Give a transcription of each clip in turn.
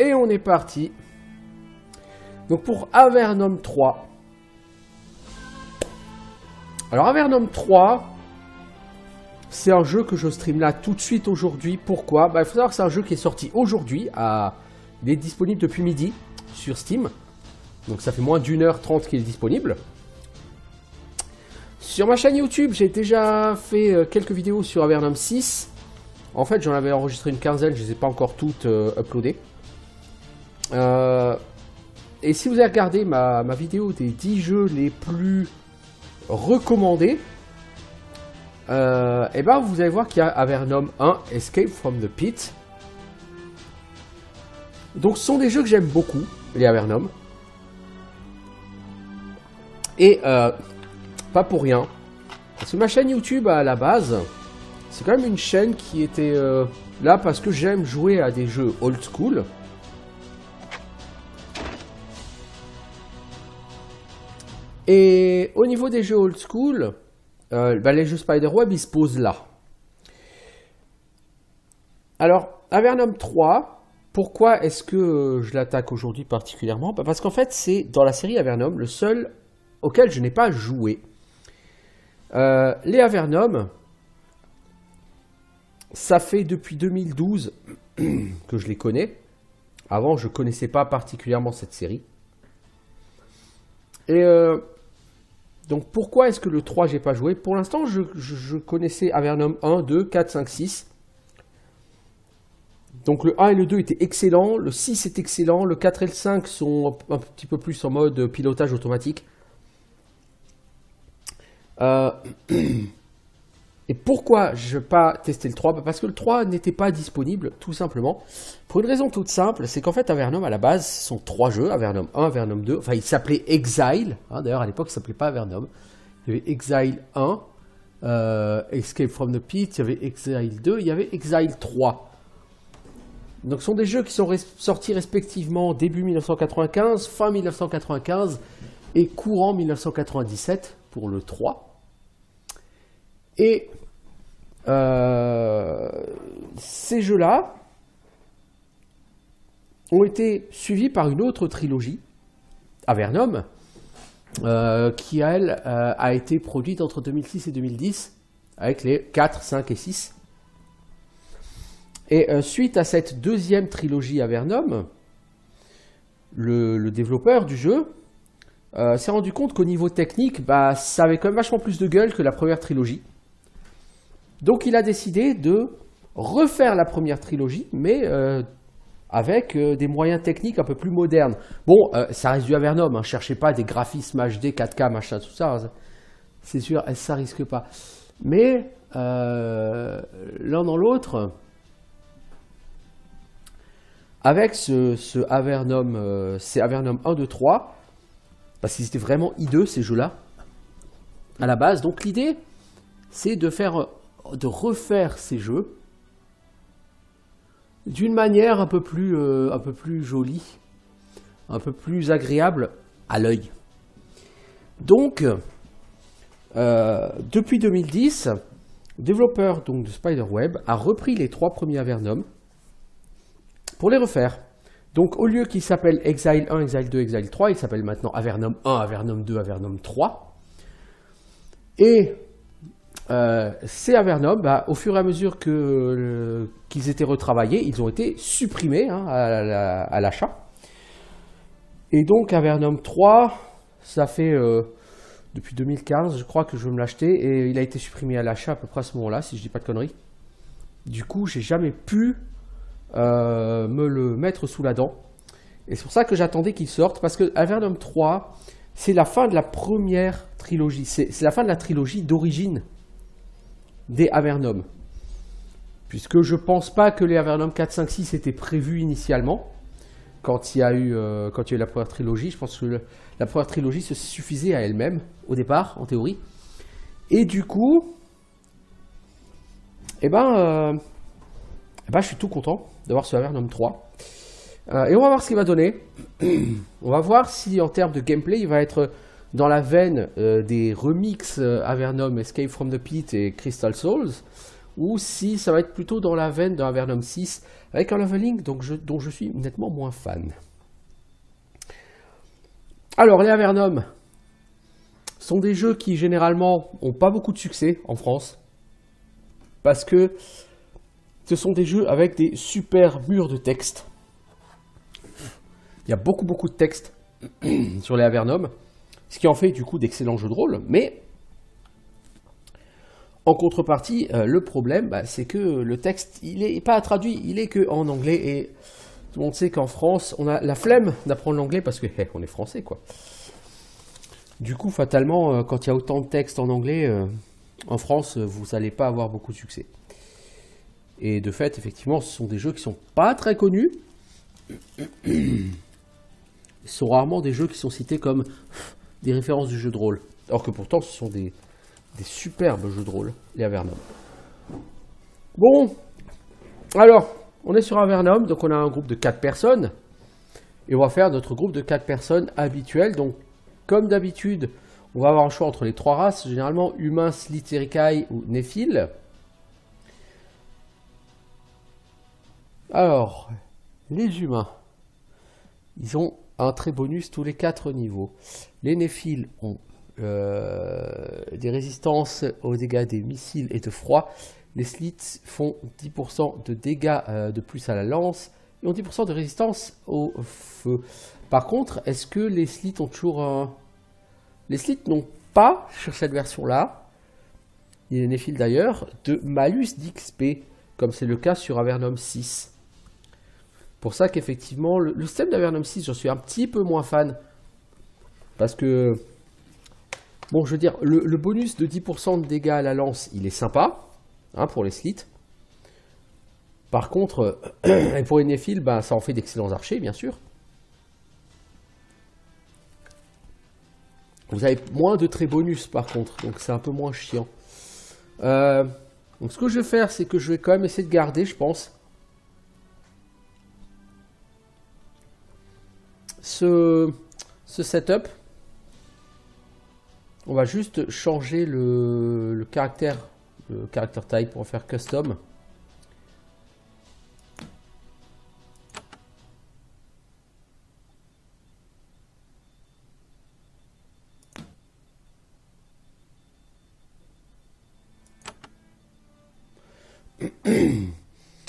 Et on est parti. Donc pour Avernum 3. Alors Avernum 3, c'est un jeu que je stream là tout de suite aujourd'hui. Pourquoi? Il faut savoir que c'est un jeu qui est sorti aujourd'hui. Il est disponible depuis midi sur Steam. Donc ça fait moins d'1h30 qu'il est disponible. Sur ma chaîne YouTube, j'ai déjà fait quelques vidéos sur Avernum 6. En fait, j'en avais enregistré une quinzaine, je ne les ai pas encore toutes uploadées. Et si vous avez regardé ma vidéo des 10 jeux les plus recommandés, et ben vous allez voir qu'il y a Avernum 1, Escape from the Pit. Donc ce sont des jeux que j'aime beaucoup, les Avernum. Et pas pour rien. Parce que ma chaîne YouTube à la base, c'est quand même une chaîne qui était là parce que j'aime jouer à des jeux old school. Et au niveau des jeux old school, les jeux Spiderweb, ils se posent là. Alors, Avernum 3, pourquoi est-ce que je l'attaque aujourd'hui particulièrement? Parce qu'en fait, c'est dans la série Avernum le seul auquel je n'ai pas joué. Les Avernum, ça fait depuis 2012 que je les connais. Avant, je ne connaissais pas particulièrement cette série. Et donc, pourquoi est-ce que le 3, j'ai pas joué? Pour l'instant, je connaissais Avernum 1, 2, 4, 5, 6. Donc, le 1 et le 2 étaient excellents. Le 6 est excellent. Le 4 et le 5 sont un petit peu plus en mode pilotage automatique. Et pourquoi je n'ai pas testé le 3? Parce que le 3 n'était pas disponible, tout simplement. Pour une raison toute simple, c'est qu'en fait, Avernum, à la base, ce sont 3 jeux. Avernum 1, Avernum 2. Enfin, il s'appelait Exile. Hein, d'ailleurs, à l'époque, il ne s'appelait pas Avernum. Il y avait Exile 1, Escape from the Pit, il y avait Exile 2, il y avait Exile 3. Donc, ce sont des jeux qui sont sortis respectivement début 1995, fin 1995 et courant 1997 pour le 3. Et ces jeux-là ont été suivis par une autre trilogie, Avernum, qui, elle, a été produite entre 2006 et 2010, avec les 4, 5 et 6. Et suite à cette deuxième trilogie Avernum, le développeur du jeu s'est rendu compte qu'au niveau technique, ça avait quand même vachement plus de gueule que la première trilogie. Donc il a décidé de refaire la première trilogie, mais avec des moyens techniques un peu plus modernes. Bon, ça reste du Avernum, hein, cherchez pas des graphismes HD, 4K, machin, tout ça. Hein, c'est sûr, ça risque pas. Mais l'un dans l'autre, avec ce Avernum, c'est Avernum 1, 2, 3, parce qu'ils étaient vraiment hideux ces jeux-là, à la base. Donc l'idée, c'est de refaire ces jeux d'une manière un peu plus jolie, un peu plus agréable à l'œil. Donc, depuis 2010, le développeur donc, de Spiderweb a repris les 3 premiers Avernum pour les refaire. Donc, au lieu qu'il s'appelle Exile 1, Exile 2, Exile 3, il s'appelle maintenant Avernum 1, Avernum 2, Avernum 3. Et ces Avernum, au fur et à mesure qu'ils étaient retravaillés, ils ont été supprimés hein, à l'achat. Et donc Avernum 3, ça fait depuis 2015, je crois que je vais me l'acheter, et il a été supprimé à l'achat à peu près à ce moment-là, si je dis pas de conneries. Du coup, j'ai jamais pu me le mettre sous la dent. Et c'est pour ça que j'attendais qu'il sorte, parce que Avernum 3, c'est la fin de la première trilogie, c'est la fin de la trilogie d'origine des Avernum. Puisque je pense pas que les Avernum 4, 5, 6 étaient prévus initialement, quand il y a eu la première trilogie. Je pense que la première trilogie se suffisait à elle-même, au départ, en théorie. Et du coup, je suis tout content d'avoir ce Avernum 3. Et on va voir ce qu'il va donner. On va voir si en termes de gameplay, il va être dans la veine des remixes Avernum, Escape from the Pit et Crystal Souls, ou si ça va être plutôt dans la veine d'un Avernum 6 avec un leveling dont je suis nettement moins fan. Alors, les Avernum sont des jeux qui généralement n'ont pas beaucoup de succès en France parce que ce sont des jeux avec des super murs de texte. Il y a beaucoup de texte sur les Avernum, ce qui en fait du coup d'excellents jeux de rôle, mais en contrepartie, le problème, c'est que le texte, il n'est pas traduit, il est que en anglais, et tout le monde sait qu'en France, on a la flemme d'apprendre l'anglais parce que on est français, quoi. Du coup, fatalement, quand il y a autant de texte en anglais, en France, vous n'allez pas avoir beaucoup de succès. Et de fait, effectivement, ce sont des jeux qui sont pas très connus. Ce sont rarement des jeux qui sont cités comme des références du jeu de rôle. Alors que pourtant, ce sont des superbes jeux de rôle, les Avernum. Bon, alors, on est sur Avernum, donc on a un groupe de 4 personnes. Et on va faire notre groupe de 4 personnes habituel. Donc, comme d'habitude, on va avoir un choix entre les 3 races, généralement humains, Slitherikai ou Néphil. Alors, les humains, ils ont un trait bonus tous les 4 niveaux. Les Néphils ont des résistances aux dégâts des missiles et de froid. Les Sliths font 10% de dégâts de plus à la lance et ont 10% de résistance au feu. Par contre, est-ce que les Sliths ont toujours un... Les Sliths n'ont pas, sur cette version-là, et les Néphils d'ailleurs, de malus d'XP, comme c'est le cas sur Avernum 6. Pour ça qu'effectivement, le système d'Avernum 6, j'en suis un petit peu moins fan. Parce que... Bon, je veux dire, le bonus de 10% de dégâts à la lance, il est sympa, hein, pour les Sliths. Par contre, et pour les Néphils, ça en fait d'excellents archers, bien sûr. Vous avez moins de traits bonus, par contre, donc c'est un peu moins chiant. Donc ce que je vais faire, c'est que je vais quand même essayer de garder, je pense, ce setup. On va juste changer le caractère type pour en faire custom.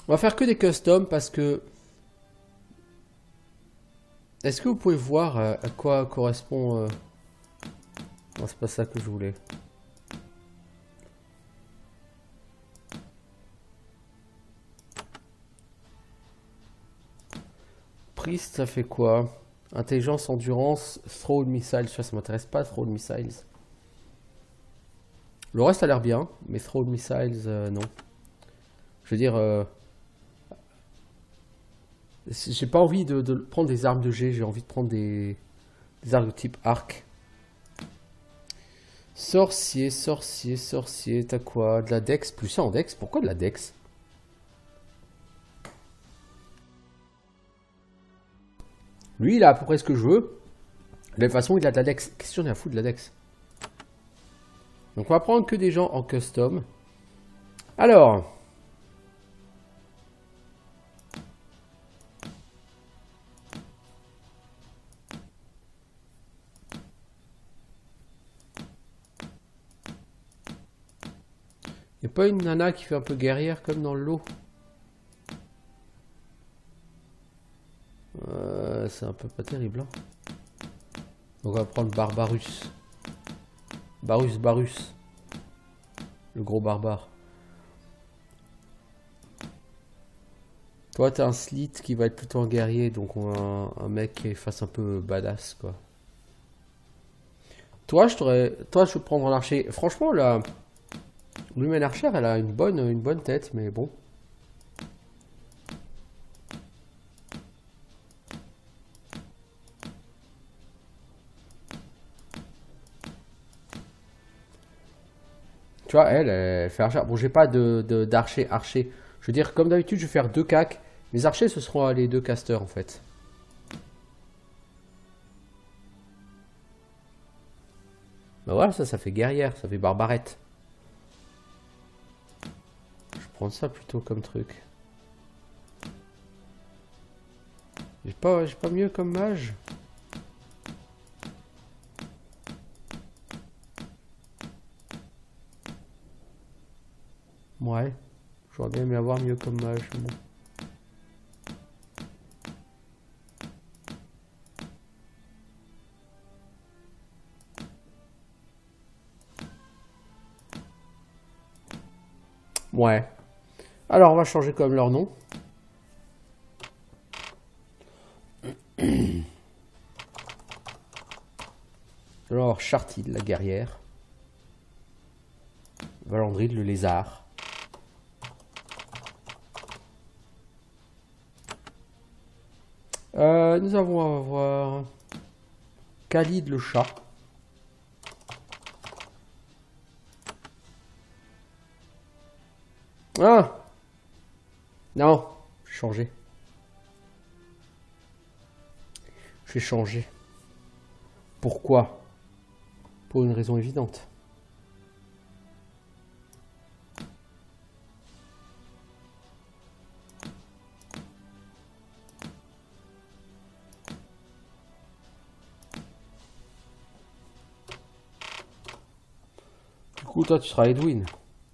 On va faire que des customs parce que... Est-ce que vous pouvez voir à quoi correspond... Non, c'est pas ça que je voulais. Priest, ça fait quoi? Intelligence, endurance, throw missiles. Ça m'intéresse pas, throw missiles. Le reste a l'air bien, mais throw missiles, non. Je veux dire... j'ai pas envie de prendre des armes de jet, j'ai envie de prendre des armes de type arc. Sorcier, t'as quoi? De la dex, plus ça en dex? Pourquoi de la dex? Lui, il a à peu près ce que je veux. De toute façon, il a de la dex. Qu'est-ce qu'on a à foutre de la dex? Donc, on va prendre que des gens en custom. Alors... Il n'y a pas une nana qui fait un peu guerrière comme dans le lot? C'est un peu pas terrible. Hein. Donc on va prendre Barbarus. Barus. Le gros barbare. Toi t'es un Slith qui va être plutôt un guerrier. Donc on a un mec qui fasse un peu badass quoi. Toi je vais prendre un archer. Franchement là... L'humaine archère, elle a une bonne tête, mais bon. Tu vois, elle fait archer. Bon, j'ai pas d'archer archer. Je veux dire, comme d'habitude, je vais faire 2 cacs. Les archers, ce seront les 2 casters, en fait. Bah voilà, ça fait guerrière, ça fait barbarette. Je prends ça plutôt comme truc. J'ai pas mieux comme mage. Ouais. J'aurais bien aimé avoir mieux comme mage. Bon. Ouais. Alors, on va changer quand même leur nom. Alors, Chartide, la guerrière. Valandride, le lézard. Nous allons avoir Khalid, le chat. Ah! Non, j'ai changé. J'ai changé. Pourquoi? Pour une raison évidente. Du coup, toi, tu seras Edwin.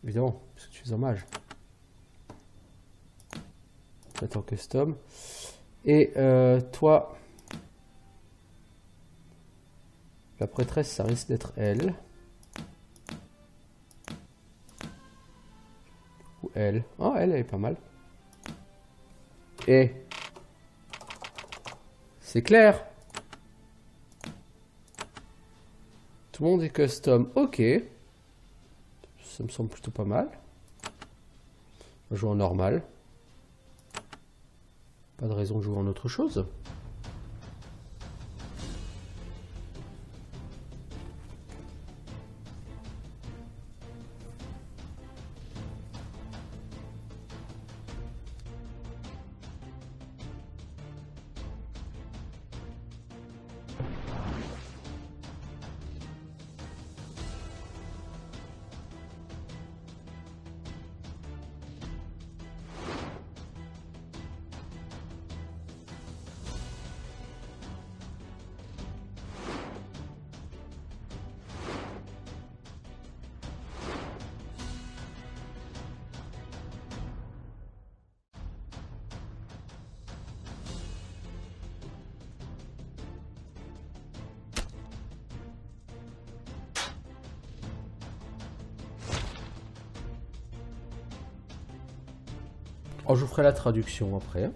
Évidemment, parce que tu es un mage. En custom. Et toi, la prêtresse, ça risque d'être elle. Ou elle. Oh, elle est pas mal. Et c'est clair. Tout le monde est custom. Ok. Ça me semble plutôt pas mal. On va jouer en normal. Pas de raison de jouer en autre chose. Oh, je vous ferai la traduction après.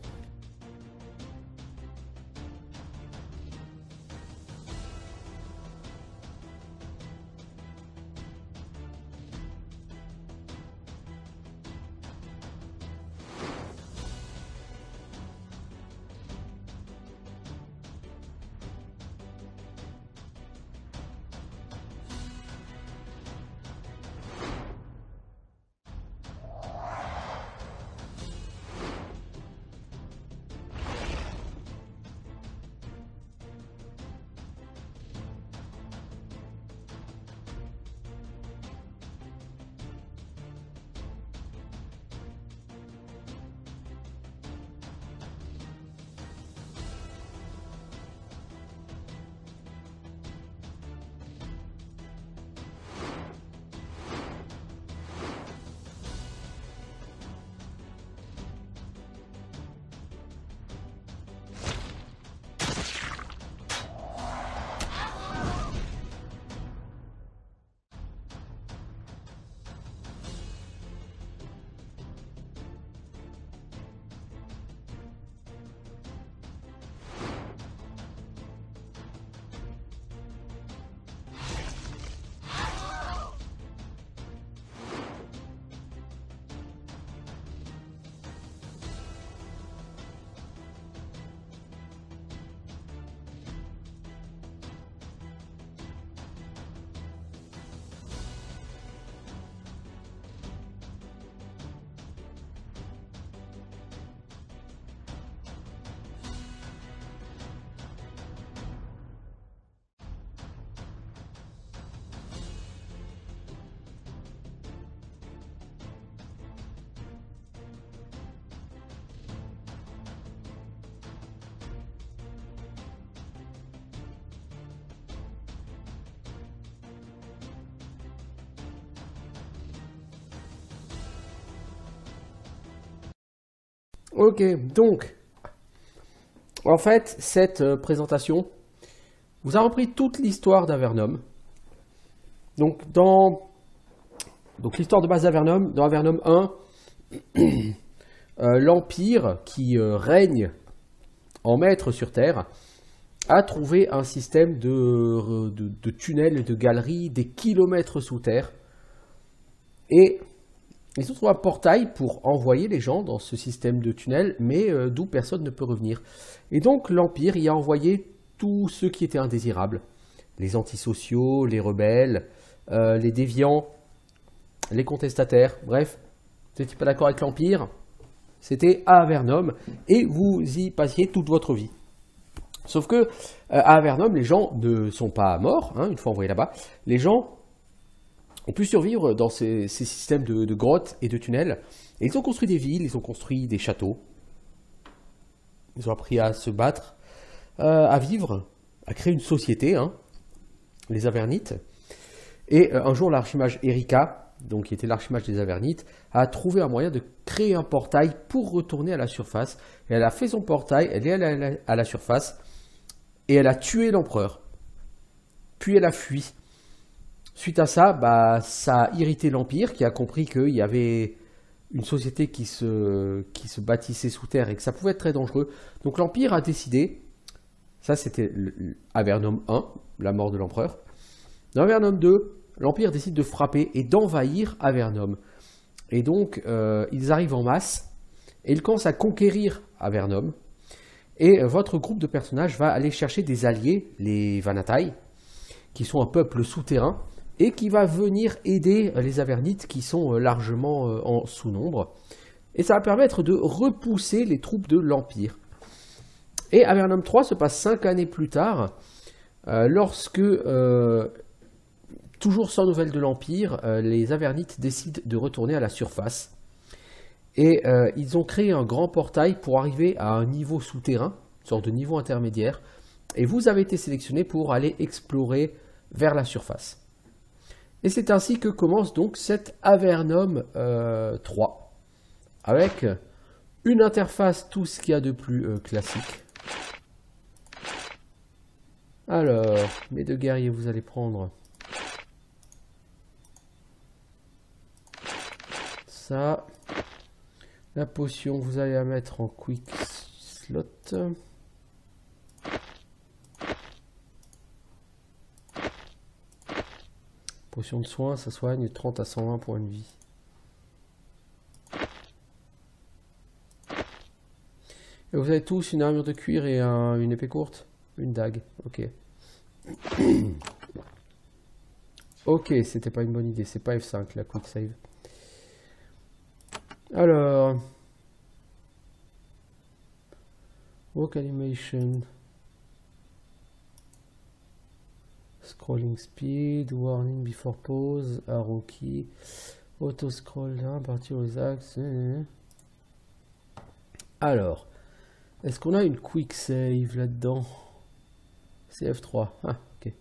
Ok, donc, en fait, cette présentation vous a repris toute l'histoire d'Avernum. Donc, l'histoire de base d'Avernum, dans Avernum 1, l'Empire qui règne en maître sur Terre a trouvé un système de tunnels et de galeries des kilomètres sous terre. Et ils ont trouvé un portail pour envoyer les gens dans ce système de tunnels, mais d'où personne ne peut revenir. Et donc l'Empire y a envoyé tous ceux qui étaient indésirables. Les antisociaux, les rebelles, les déviants, les contestataires. Bref, vous n'étiez pas d'accord avec l'Empire, c'était à Avernum, et vous y passiez toute votre vie. Sauf que à Avernum, les gens ne sont pas morts, hein, une fois envoyés là-bas. Les gens ont pu survivre dans ces systèmes de grottes et de tunnels. Et ils ont construit des villes, ils ont construit des châteaux. Ils ont appris à se battre, à vivre, à créer une société, hein, les Avernites. Et un jour, l'archimage Erika, donc qui était l'archimage des Avernites, a trouvé un moyen de créer un portail pour retourner à la surface. Et elle a fait son portail, elle est allée à la surface, et elle a tué l'empereur. Puis elle a fui. Suite à ça, ça a irrité l'Empire qui a compris qu'il y avait une société qui se bâtissait sous terre et que ça pouvait être très dangereux. Donc l'Empire a décidé, ça c'était Avernum 1, la mort de l'empereur. Dans Avernum 2, l'Empire décide de frapper et d'envahir Avernum. Et donc ils arrivent en masse et ils commencent à conquérir Avernum. Et votre groupe de personnages va aller chercher des alliés, les Vanatai, qui sont un peuple souterrain, et qui va venir aider les Avernites qui sont largement en sous-nombre. Et ça va permettre de repousser les troupes de l'Empire. Et Avernum 3 se passe 5 années plus tard, lorsque, toujours sans nouvelles de l'Empire, les Avernites décident de retourner à la surface. Et ils ont créé un grand portail pour arriver à un niveau souterrain, une sorte de niveau intermédiaire. Et vous avez été sélectionné pour aller explorer vers la surface. Et c'est ainsi que commence donc cet Avernum 3, avec une interface, tout ce qu'il y a de plus classique. Alors, mes deux guerriers, vous allez prendre ça. La potion, vous allez la mettre en quick slot. Potion de soin, ça soigne 30 à 120 points de vie. Et vous avez tous une armure de cuir et une épée courte. Une dague, ok. Ok, c'était pas une bonne idée, c'est pas F5 la quick save. Alors, walk animation, scrolling speed, warning before pause, arrow key, auto scroll, partir aux axes. Alors, est-ce qu'on a une quick save là-dedans? C'est F3. Ah, ok.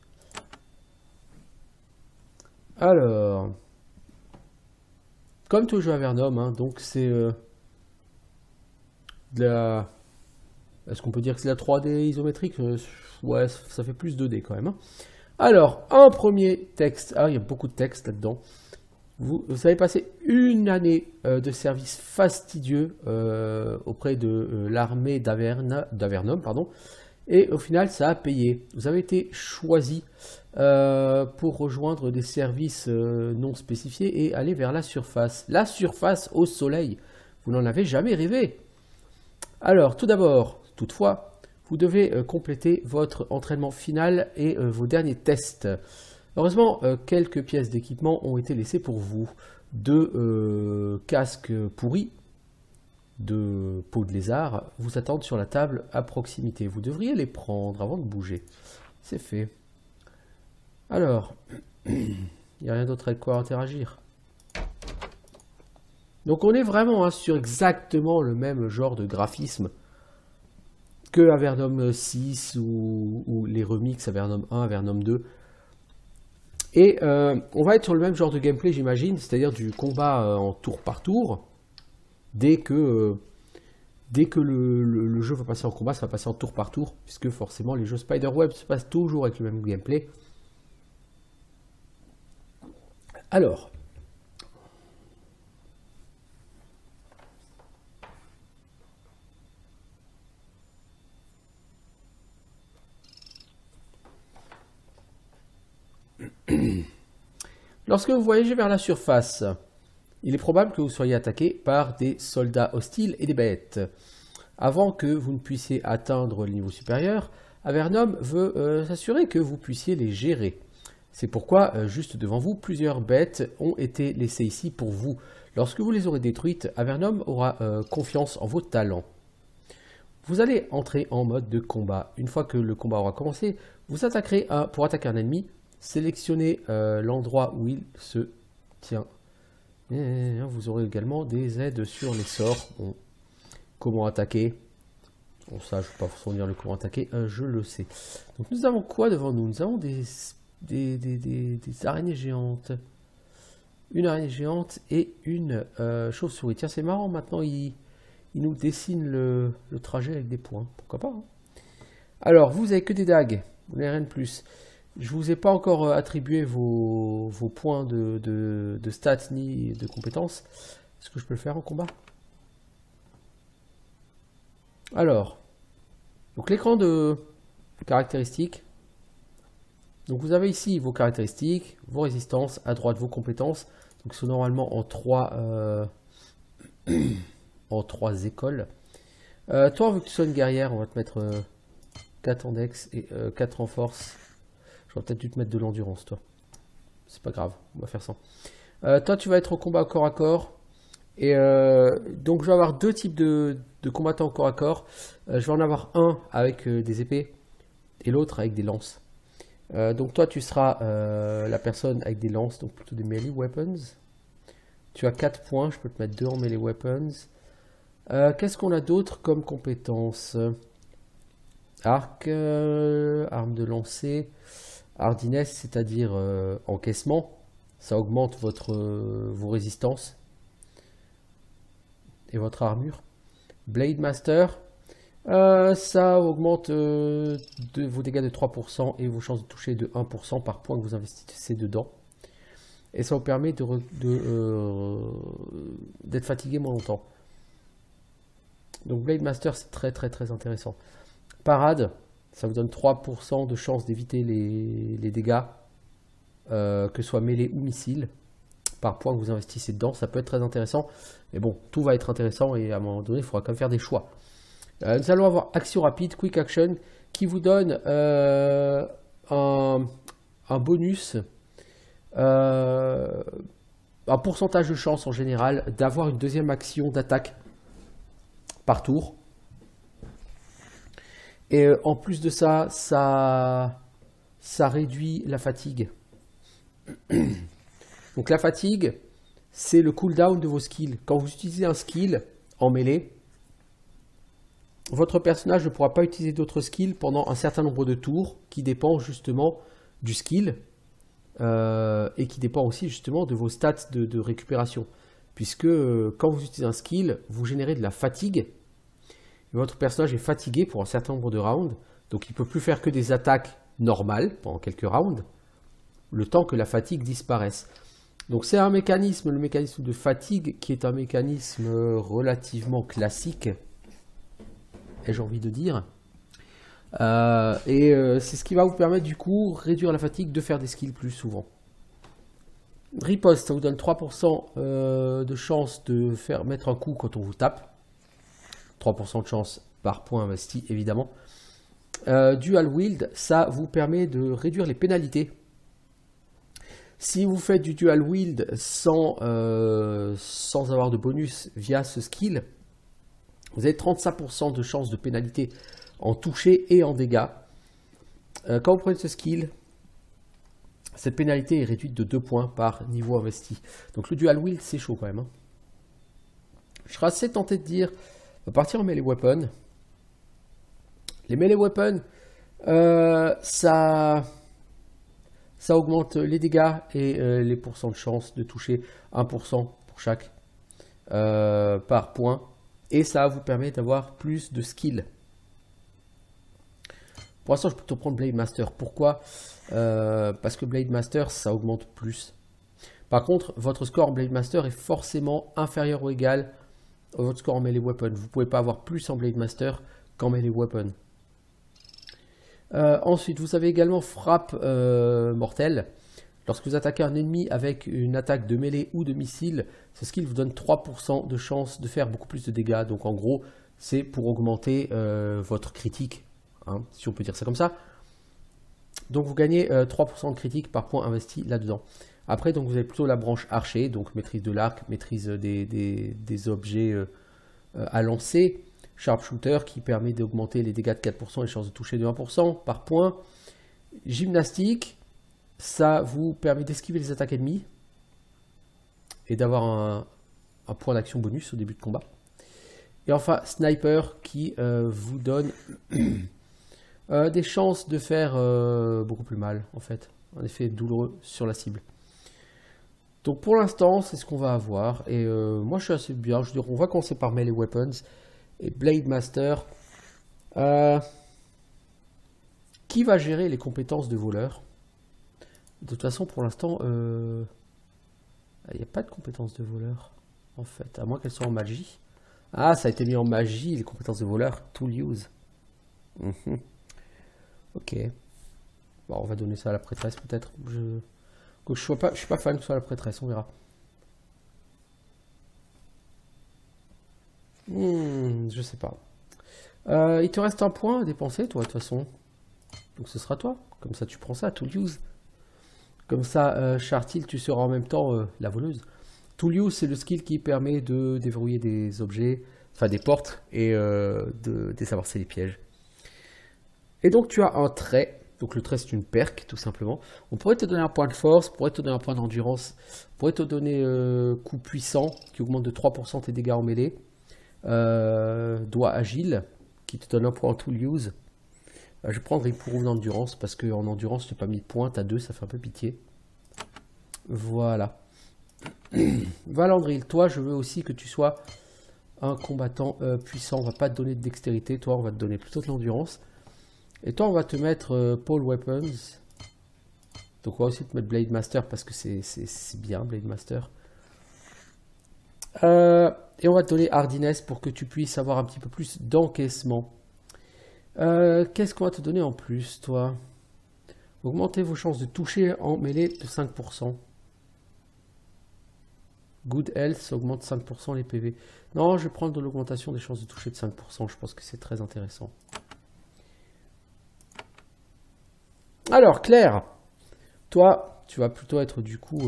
Alors, comme tout jeu Avernum, hein, donc c'est de la... Est-ce qu'on peut dire que c'est la 3D isométrique? Ouais, ça fait plus 2D quand même. Hein. Alors, un premier texte. Ah, il y a beaucoup de texte là-dedans. Vous avez passé une année de service fastidieux auprès de l'armée d'Avernum, pardon. Et au final, ça a payé. Vous avez été choisi pour rejoindre des services non spécifiés et aller vers la surface. La surface au soleil. Vous n'en avez jamais rêvé. Alors, tout d'abord, toutefois, vous devez compléter votre entraînement final et vos derniers tests. Heureusement, quelques pièces d'équipement ont été laissées pour vous. 2 casques pourris de peau de lézard vous attendent sur la table à proximité. Vous devriez les prendre avant de bouger. C'est fait. Alors, il n'y a rien d'autre avec quoi interagir. Donc on est vraiment hein, sur exactement le même genre de graphisme que Avernum 6 ou les remixes Avernum 1, Avernum 2. Et on va être sur le même genre de gameplay, j'imagine, c'est-à-dire du combat en tour par tour. Dès que dès que le jeu va passer en combat, ça va passer en tour par tour, puisque forcément les jeux Spiderweb se passent toujours avec le même gameplay. Alors, lorsque vous voyagez vers la surface, il est probable que vous soyez attaqué par des soldats hostiles et des bêtes. Avant que vous ne puissiez atteindre le niveau supérieur, Avernum veut s'assurer que vous puissiez les gérer. C'est pourquoi, juste devant vous, plusieurs bêtes ont été laissées ici pour vous. Lorsque vous les aurez détruites, Avernum aura confiance en vos talents. Vous allez entrer en mode de combat. Une fois que le combat aura commencé, vous attaquerez pour attaquer un ennemi. Sélectionnez l'endroit où il se tient. Et vous aurez également des aides sur les sorts. Bon, comment attaquer? Bon, ça, je ne vais pas vous fournir le comment attaquer, je le sais. Donc nous avons quoi devant nous? Nous avons des araignées géantes. Une araignée géante et une chauve-souris. Tiens, c'est marrant, maintenant il nous dessine le trajet avec des points. Pourquoi pas, hein. Alors, vous n'avez que des dagues, vous n'avez rien de plus. Je ne vous ai pas encore attribué vos points de stats ni de compétences. Est-ce que je peux le faire en combat? Alors, donc l'écran de caractéristiques. Donc vous avez ici vos caractéristiques, vos résistances, à droite vos compétences. Donc c'est normalement en 3 écoles. Toi, vu que tu sois une guerrière, on va te mettre 4 en dex et 4 en force. J'aurais peut-être dû te mettre de l'endurance, toi. C'est pas grave, on va faire ça. Toi, tu vas être au combat corps à corps. Et donc je vais avoir deux types de combattants au corps à corps. Je vais en avoir un avec des épées et l'autre avec des lances. Donc toi tu seras la personne avec des lances, donc plutôt des melee weapons. Tu as 4 points, je peux te mettre 2 en melee weapons. Qu'est-ce qu'on a d'autre comme compétences? Arc, arme de lancer, hardiness, c'est-à-dire encaissement. Ça augmente vos résistances et votre armure. Blade Master, ça augmente vos dégâts de 3% et vos chances de toucher de 1% par point que vous investissez dedans. Et ça vous permet d'être fatigué moins longtemps. Donc Blade Master, c'est très intéressant. Parade, ça vous donne 3% de chance d'éviter les dégâts, que ce soit mêlée ou missile, par point que vous investissez dedans. Ça peut être très intéressant. Mais bon, tout va être intéressant et à un moment donné, il faudra quand même faire des choix. Nous allons avoir action rapide, quick action, qui vous donne un bonus, un pourcentage de chance en général d'avoir une deuxième action d'attaque par tour. Et en plus de ça, ça réduit la fatigue. Donc la fatigue, c'est le cooldown de vos skills. Quand vous utilisez un skill en mêlée, votre personnage ne pourra pas utiliser d'autres skills pendant un certain nombre de tours qui dépend justement du skill et qui dépend aussi justement de vos stats de récupération. Puisque quand vous utilisez un skill, vous générez de la fatigue. Et votre personnage est fatigué pour un certain nombre de rounds. Donc il ne peut plus faire que des attaques normales pendant quelques rounds. Le temps que la fatigue disparaisse. Donc c'est un mécanisme, le mécanisme de fatigue, qui est un mécanisme relativement classique, ai-je envie de dire. C'est ce qui va vous permettre du coup, réduire la fatigue, de faire des skills plus souvent. Riposte, ça vous donne 3% de chance de mettre un coup quand on vous tape. 3% de chance par point investi, évidemment. Dual Wield, ça vous permet de réduire les pénalités. Si vous faites du Dual Wield sans avoir de bonus via ce skill, vous avez 35% de chance de pénalité en toucher et en dégâts. Quand vous prenez ce skill, cette pénalité est réduite de 2 points par niveau investi. Donc le Dual Wield, c'est chaud quand même, hein. Je serais assez tenté de dire, on va partir en melee weapon. Les melee weapons, ça augmente les dégâts et les pourcents de chance de toucher 1% pour chaque par point. et ça vous permet d'avoir plus de skill. Pour l'instant, je peux plutôt prendre Blade Master. Pourquoi? Parce que Blade Master, ça augmente plus. Par contre, votre score en Blade Master est forcément inférieur ou égal à votre score en Melee Weapon. Vous ne pouvez pas avoir plus en Blade Master qu'en Melee Weapon. Ensuite, vous avez également Frappe mortelle. Lorsque vous attaquez un ennemi avec une attaque de mêlée ou de missile, ce skill vous donne 3% de chance de faire beaucoup plus de dégâts. Donc en gros, c'est pour augmenter votre critique, hein, si on peut dire ça comme ça. Donc vous gagnez 3% de critique par point investi là-dedans. Après, donc, vous avez plutôt la branche archer, donc maîtrise de l'arc, maîtrise des objets à lancer. Sharpshooter qui permet d'augmenter les dégâts de 4% et les chances de toucher de 1% par point. Gymnastique, ça vous permet d'esquiver les attaques ennemies et d'avoir un point d'action bonus au début de combat. Et enfin, Sniper qui vous donne des chances de faire beaucoup plus mal, en fait. Un effet douloureux sur la cible. Donc pour l'instant, c'est ce qu'on va avoir. Et moi, je suis assez bien. Je veux dire, on va commencer par Melee Weapons et Blade Master. Qui va gérer les compétences de voleur? De toute façon, pour l'instant, il n'y a pas de compétences de voleur, en fait. À moins qu'elles soient en magie. Ah, ça a été mis en magie, les compétences de voleur. Tool use. Ok. Bon, on va donner ça à la prêtresse, peut-être. Je suis pas fan que ce soit la prêtresse, on verra. Je sais pas. Il te reste un point à dépenser, toi, de toute façon. Donc ce sera toi. Comme ça, tu prends ça, Tool use. Comme ça, Chartil, tu seras en même temps la voleuse. Tool use, c'est le skill qui permet de déverrouiller des objets, enfin des portes, et de désamorcer les pièges. Et donc tu as un trait. Donc le trait, c'est une perk, tout simplement. On pourrait te donner un point de force, on pourrait te donner un point d'endurance, on pourrait te donner coup puissant, qui augmente de 3% tes dégâts en mêlée. Doigt agile, qui te donne un point en tool use. Je prendrai pour d'endurance, parce qu'en endurance, tu n'as pas mis de point, tu as 2, ça fait un peu pitié. Voilà. Valandril, toi, je veux aussi que tu sois un combattant puissant. On va pas te donner de dextérité, toi, on va te donner plutôt de l'endurance. Et toi, on va te mettre Pole Weapons. Donc, on va aussi te mettre Blade Master parce que c'est bien, Blade Master. Et on va te donner Hardiness pour que tu puisses avoir un petit peu plus d'encaissement. Qu'est-ce qu'on va te donner en plus, toi? Augmentez vos chances de toucher en mêlée de 5%. Good Health, ça augmente 5% les PV. Non, je vais prendre de l'augmentation des chances de toucher de 5%. Je pense que c'est très intéressant. Alors, Claire, toi, tu vas plutôt être du coup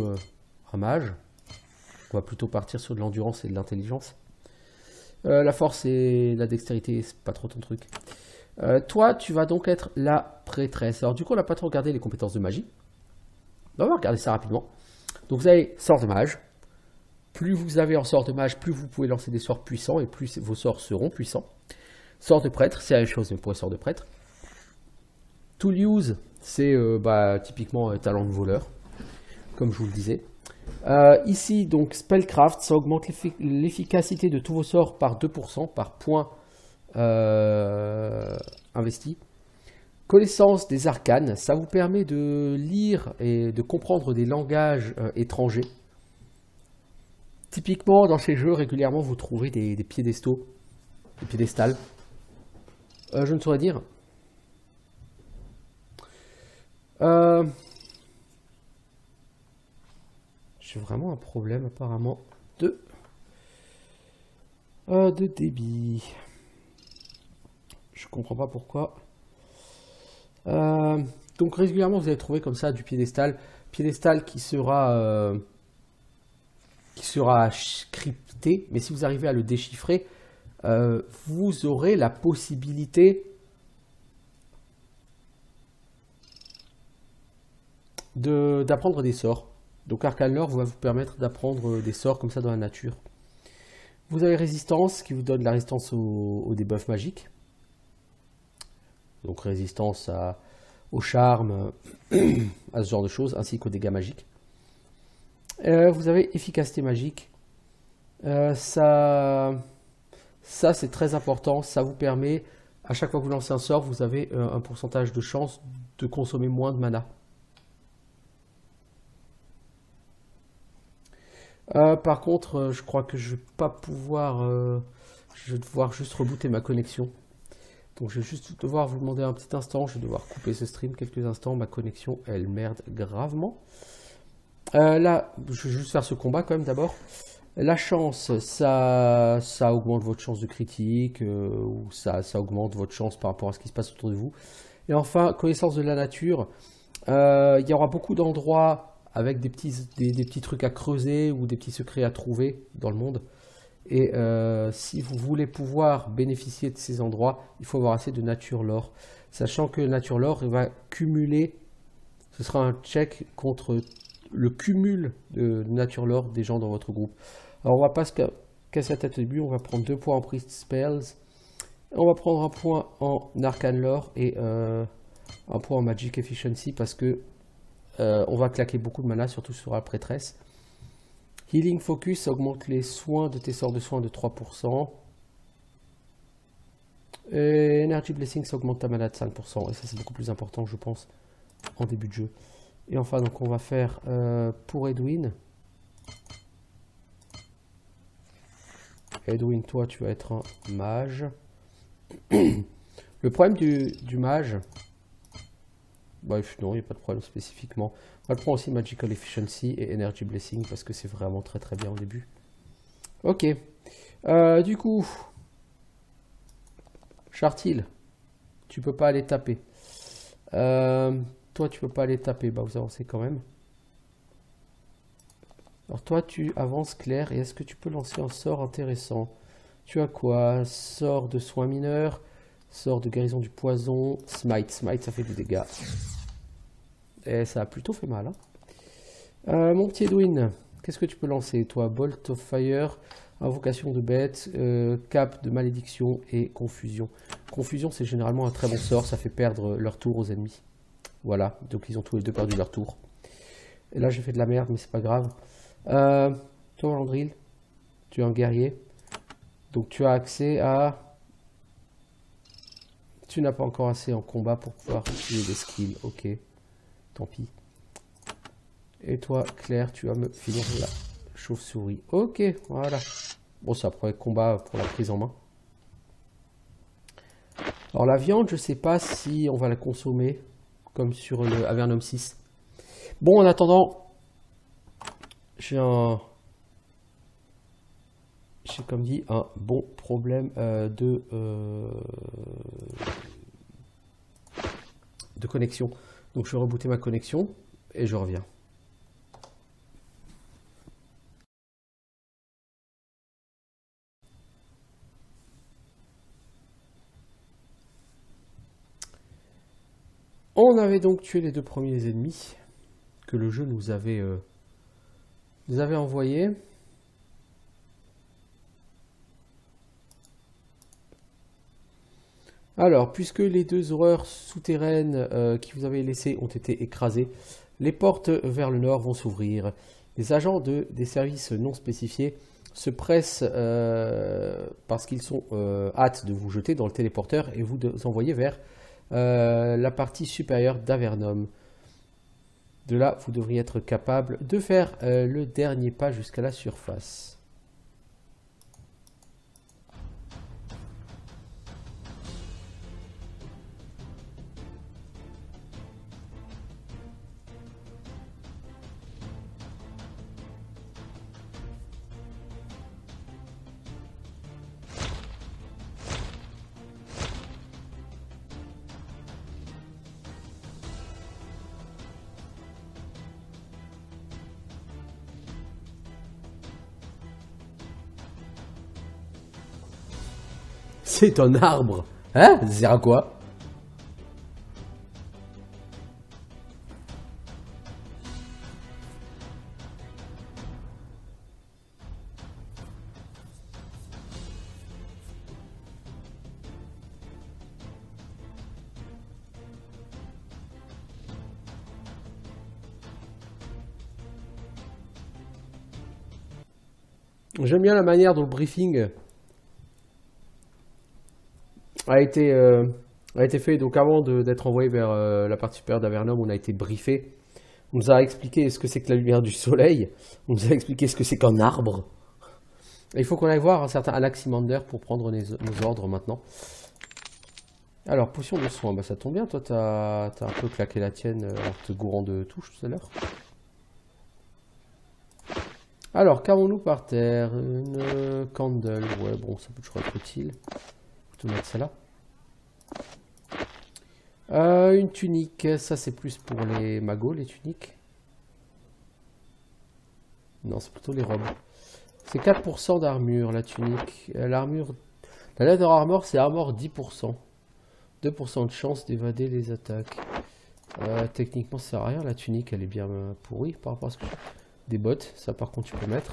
un mage. On va plutôt partir sur de l'endurance et de l'intelligence. La force et la dextérité, c'est pas trop ton truc. Toi, tu vas donc être la prêtresse. Alors, du coup, on n'a pas trop regardé les compétences de magie. On va regarder ça rapidement. Donc, vous avez sort de mage. Plus vous avez en sort de mage, plus vous pouvez lancer des sorts puissants et plus vos sorts seront puissants. Sort de prêtre, c'est la même chose, mais pour les sorts de prêtre. Tool use, c'est typiquement talent de voleur, comme je vous le disais. Ici, donc, Spellcraft, ça augmente l'efficacité de tous vos sorts par 2% par point investi. Connaissance des arcanes, ça vous permet de lire et de comprendre des langages étrangers. Typiquement, dans ces jeux, régulièrement, vous trouverez des piédestaux, des piédestals. Je ne saurais dire. J'ai vraiment un problème, apparemment, de débit. Je comprends pas pourquoi. Donc, régulièrement, vous allez trouver comme ça du piédestal. Piédestal qui sera crypté, mais si vous arrivez à le déchiffrer, vous aurez la possibilité d'apprendre des sorts. Donc Arcane Lore va vous permettre d'apprendre des sorts comme ça dans la nature. Vous avez résistance qui vous donne la résistance aux debuffs magiques. Donc résistance au charme, à ce genre de choses, ainsi qu'aux dégâts magiques. Vous avez efficacité magique. Ça Ça, c'est très important. Ça vous permet, à chaque fois que vous lancez un sort, vous avez un pourcentage de chance de consommer moins de mana. Par contre, je crois que je vais pas pouvoir... je vais devoir juste rebooter ma connexion. Donc je vais juste devoir vous demander un petit instant. Je vais devoir couper ce stream quelques instants. Ma connexion, elle merde gravement. Là, je vais juste faire ce combat quand même d'abord. La chance, ça augmente votre chance de critique, ou ça augmente votre chance par rapport à ce qui se passe autour de vous. Et enfin, connaissance de la nature. Il y aura beaucoup d'endroits avec des petits trucs à creuser ou des petits secrets à trouver dans le monde. Et si vous voulez pouvoir bénéficier de ces endroits, il faut avoir assez de nature lore. Sachant que nature lore va cumuler, ce sera un check contre le cumul de nature lore des gens dans votre groupe. Alors on va pas se casser la tête au début, on va prendre 2 points en priest spells, on va prendre un point en arcane lore et un point en magic efficiency parce que on va claquer beaucoup de mana, surtout sur la prêtresse. Healing focus, ça augmente les soins de tes sorts de soins de 3%. Et energy blessing, ça augmente ta mana de 5%. Et ça c'est beaucoup plus important je pense en début de jeu. Et enfin donc on va faire pour Edwin. Edwin, toi tu vas être un mage. Le problème du mage, bref, non, il n'y a pas de problème spécifiquement. On va le prendre aussi Magical Efficiency et Energy Blessing parce que c'est vraiment très très bien au début. Ok. Du coup, Chartil, tu peux pas aller taper. Toi, tu peux pas aller taper. Bah, vous avancez quand même. Alors toi, tu avances Claire. Et est-ce que tu peux lancer un sort intéressant? Tu as quoi? Sort de soins mineurs. Sort de guérison du poison. Smite. Smite, ça fait des dégâts. Et ça a plutôt fait mal. Hein. Mon petit Edwin, qu'est-ce que tu peux lancer? Toi, Bolt of Fire, invocation de bête, cap de malédiction et confusion. Confusion, c'est généralement un très bon sort. Ça fait perdre leur tour aux ennemis. Voilà, donc ils ont tous les deux perdu leur tour. Et là, j'ai fait de la merde, mais c'est pas grave. Toi, Landril, tu es un guerrier. Donc tu as accès à... Tu n'as pas encore assez en combat pour pouvoir utiliser des skills. Ok, tant pis. Et toi, Claire, tu vas me finir la chauve-souris. Ok, voilà. Bon, c'est après combat pour la prise en main. Alors la viande, je sais pas si on va la consommer comme sur le Avernum 6. Bon, en attendant, j'ai comme dit un bon problème de connexion. Donc je vais rebooter ma connexion et je reviens. On avait donc tué les 2 premiers ennemis que le jeu nous avait envoyés. Alors, puisque les 2 horreurs souterraines qui vous avaient laissées ont été écrasées, les portes vers le nord vont s'ouvrir. Les agents des services non spécifiés se pressent parce qu'ils sont hâte de vous jeter dans le téléporteur et vous envoyer vers la partie supérieure d'Avernum. De là, vous devriez être capable de faire le dernier pas jusqu'à la surface. C'est un arbre. Hein? Ça sert à quoi? J'aime bien la manière dont le briefing a été, a été fait. Donc avant d'être envoyé vers la partie supérieure d'Avernum, on a été briefé. On nous a expliqué ce que c'est que la lumière du soleil. On nous a expliqué ce que c'est qu'un arbre. Et il faut qu'on aille voir un certain Anaximander pour prendre nos ordres maintenant. Alors, potion de soin, bah ça tombe bien, toi t'as un peu claqué la tienne en te gourant de touches tout à l'heure. Alors, qu'avons-nous par terre? Une candle, ouais bon ça peut toujours être utile. Faut tout mettre ça là. Une tunique, ça c'est plus pour les magos les tuniques. Non, c'est plutôt les robes. C'est 4% d'armure la tunique. L'armure, la leather armor c'est armor 10%. 2% de chance d'évader les attaques. Techniquement, ça sert à rien. La tunique, elle est bien pourrie par rapport à ce que des bottes, ça par contre, tu peux mettre.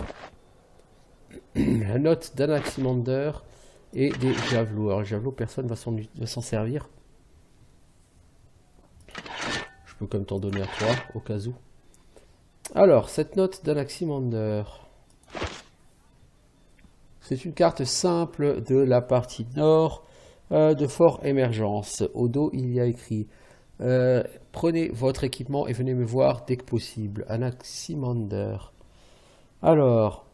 La note d'Anaximander et des javelots. Alors, les javelots, personne va s'en servir. Je peux quand même t'en donner à toi, au cas où. Alors, cette note d'Anaximander. C'est une carte simple de la partie nord. De Fort Émergence. Au dos, il y a écrit prenez votre équipement et venez me voir dès que possible. Anaximander. Alors,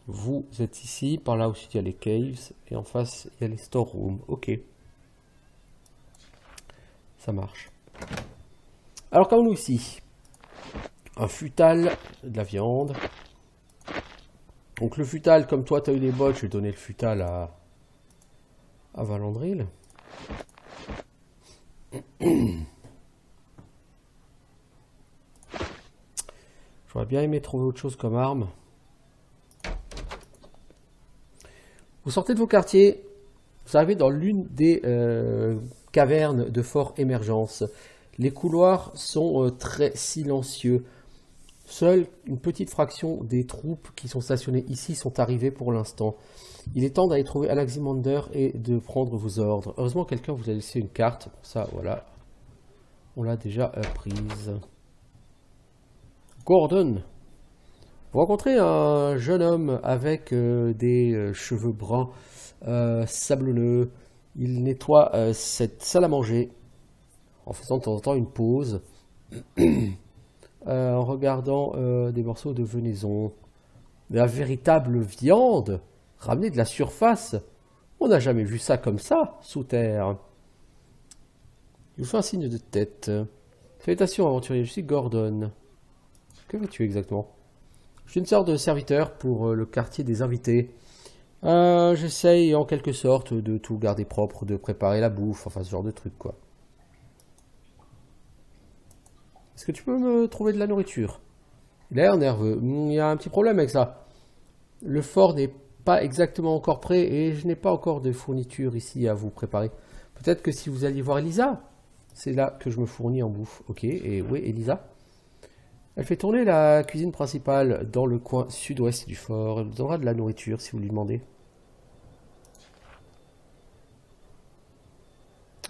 vous êtes ici. Par là aussi, il y a les caves. Et en face, il y a les storerooms. Ok. Ça marche. Alors, qu'avons-nous ici? Un futal, de la viande. Donc, le futal, comme toi, tu as eu les bottes, je vais donner le futal à Valandril. J'aurais bien aimé trouver autre chose comme arme. Vous sortez de vos quartiers, vous arrivez dans l'une des cavernes de Fort Émergence. Les couloirs sont très silencieux. Seule une petite fraction des troupes qui sont stationnées ici sont arrivées pour l'instant. Il est temps d'aller trouver Anaximander et de prendre vos ordres. Heureusement, quelqu'un vous a laissé une carte. Ça, voilà. On l'a déjà prise. Gordon. Vous rencontrez un jeune homme avec des cheveux bruns sablonneux. Il nettoie cette salle à manger en faisant de temps en temps une pause. En regardant des morceaux de venaison. De la véritable viande ramenée de la surface. On n'a jamais vu ça comme ça, sous terre. Il vous fait un signe de tête. Salutations, aventurier, je suis Gordon. Que veux-tu exactement? Je suis une sorte de serviteur pour le quartier des invités. J'essaye en quelque sorte de tout garder propre, de préparer la bouffe, enfin ce genre de truc quoi. Est-ce que tu peux me trouver de la nourriture? Il a l'air nerveux. Il y a un petit problème avec ça. Le fort n'est pas exactement encore prêt et je n'ai pas encore de fourniture ici à vous préparer. Peut-être que si vous alliez voir Elisa, c'est là que je me fournis en bouffe. Ok, et oui, Elisa. Elle fait tourner la cuisine principale dans le coin sud-ouest du fort. Elle vous donnera de la nourriture si vous lui demandez.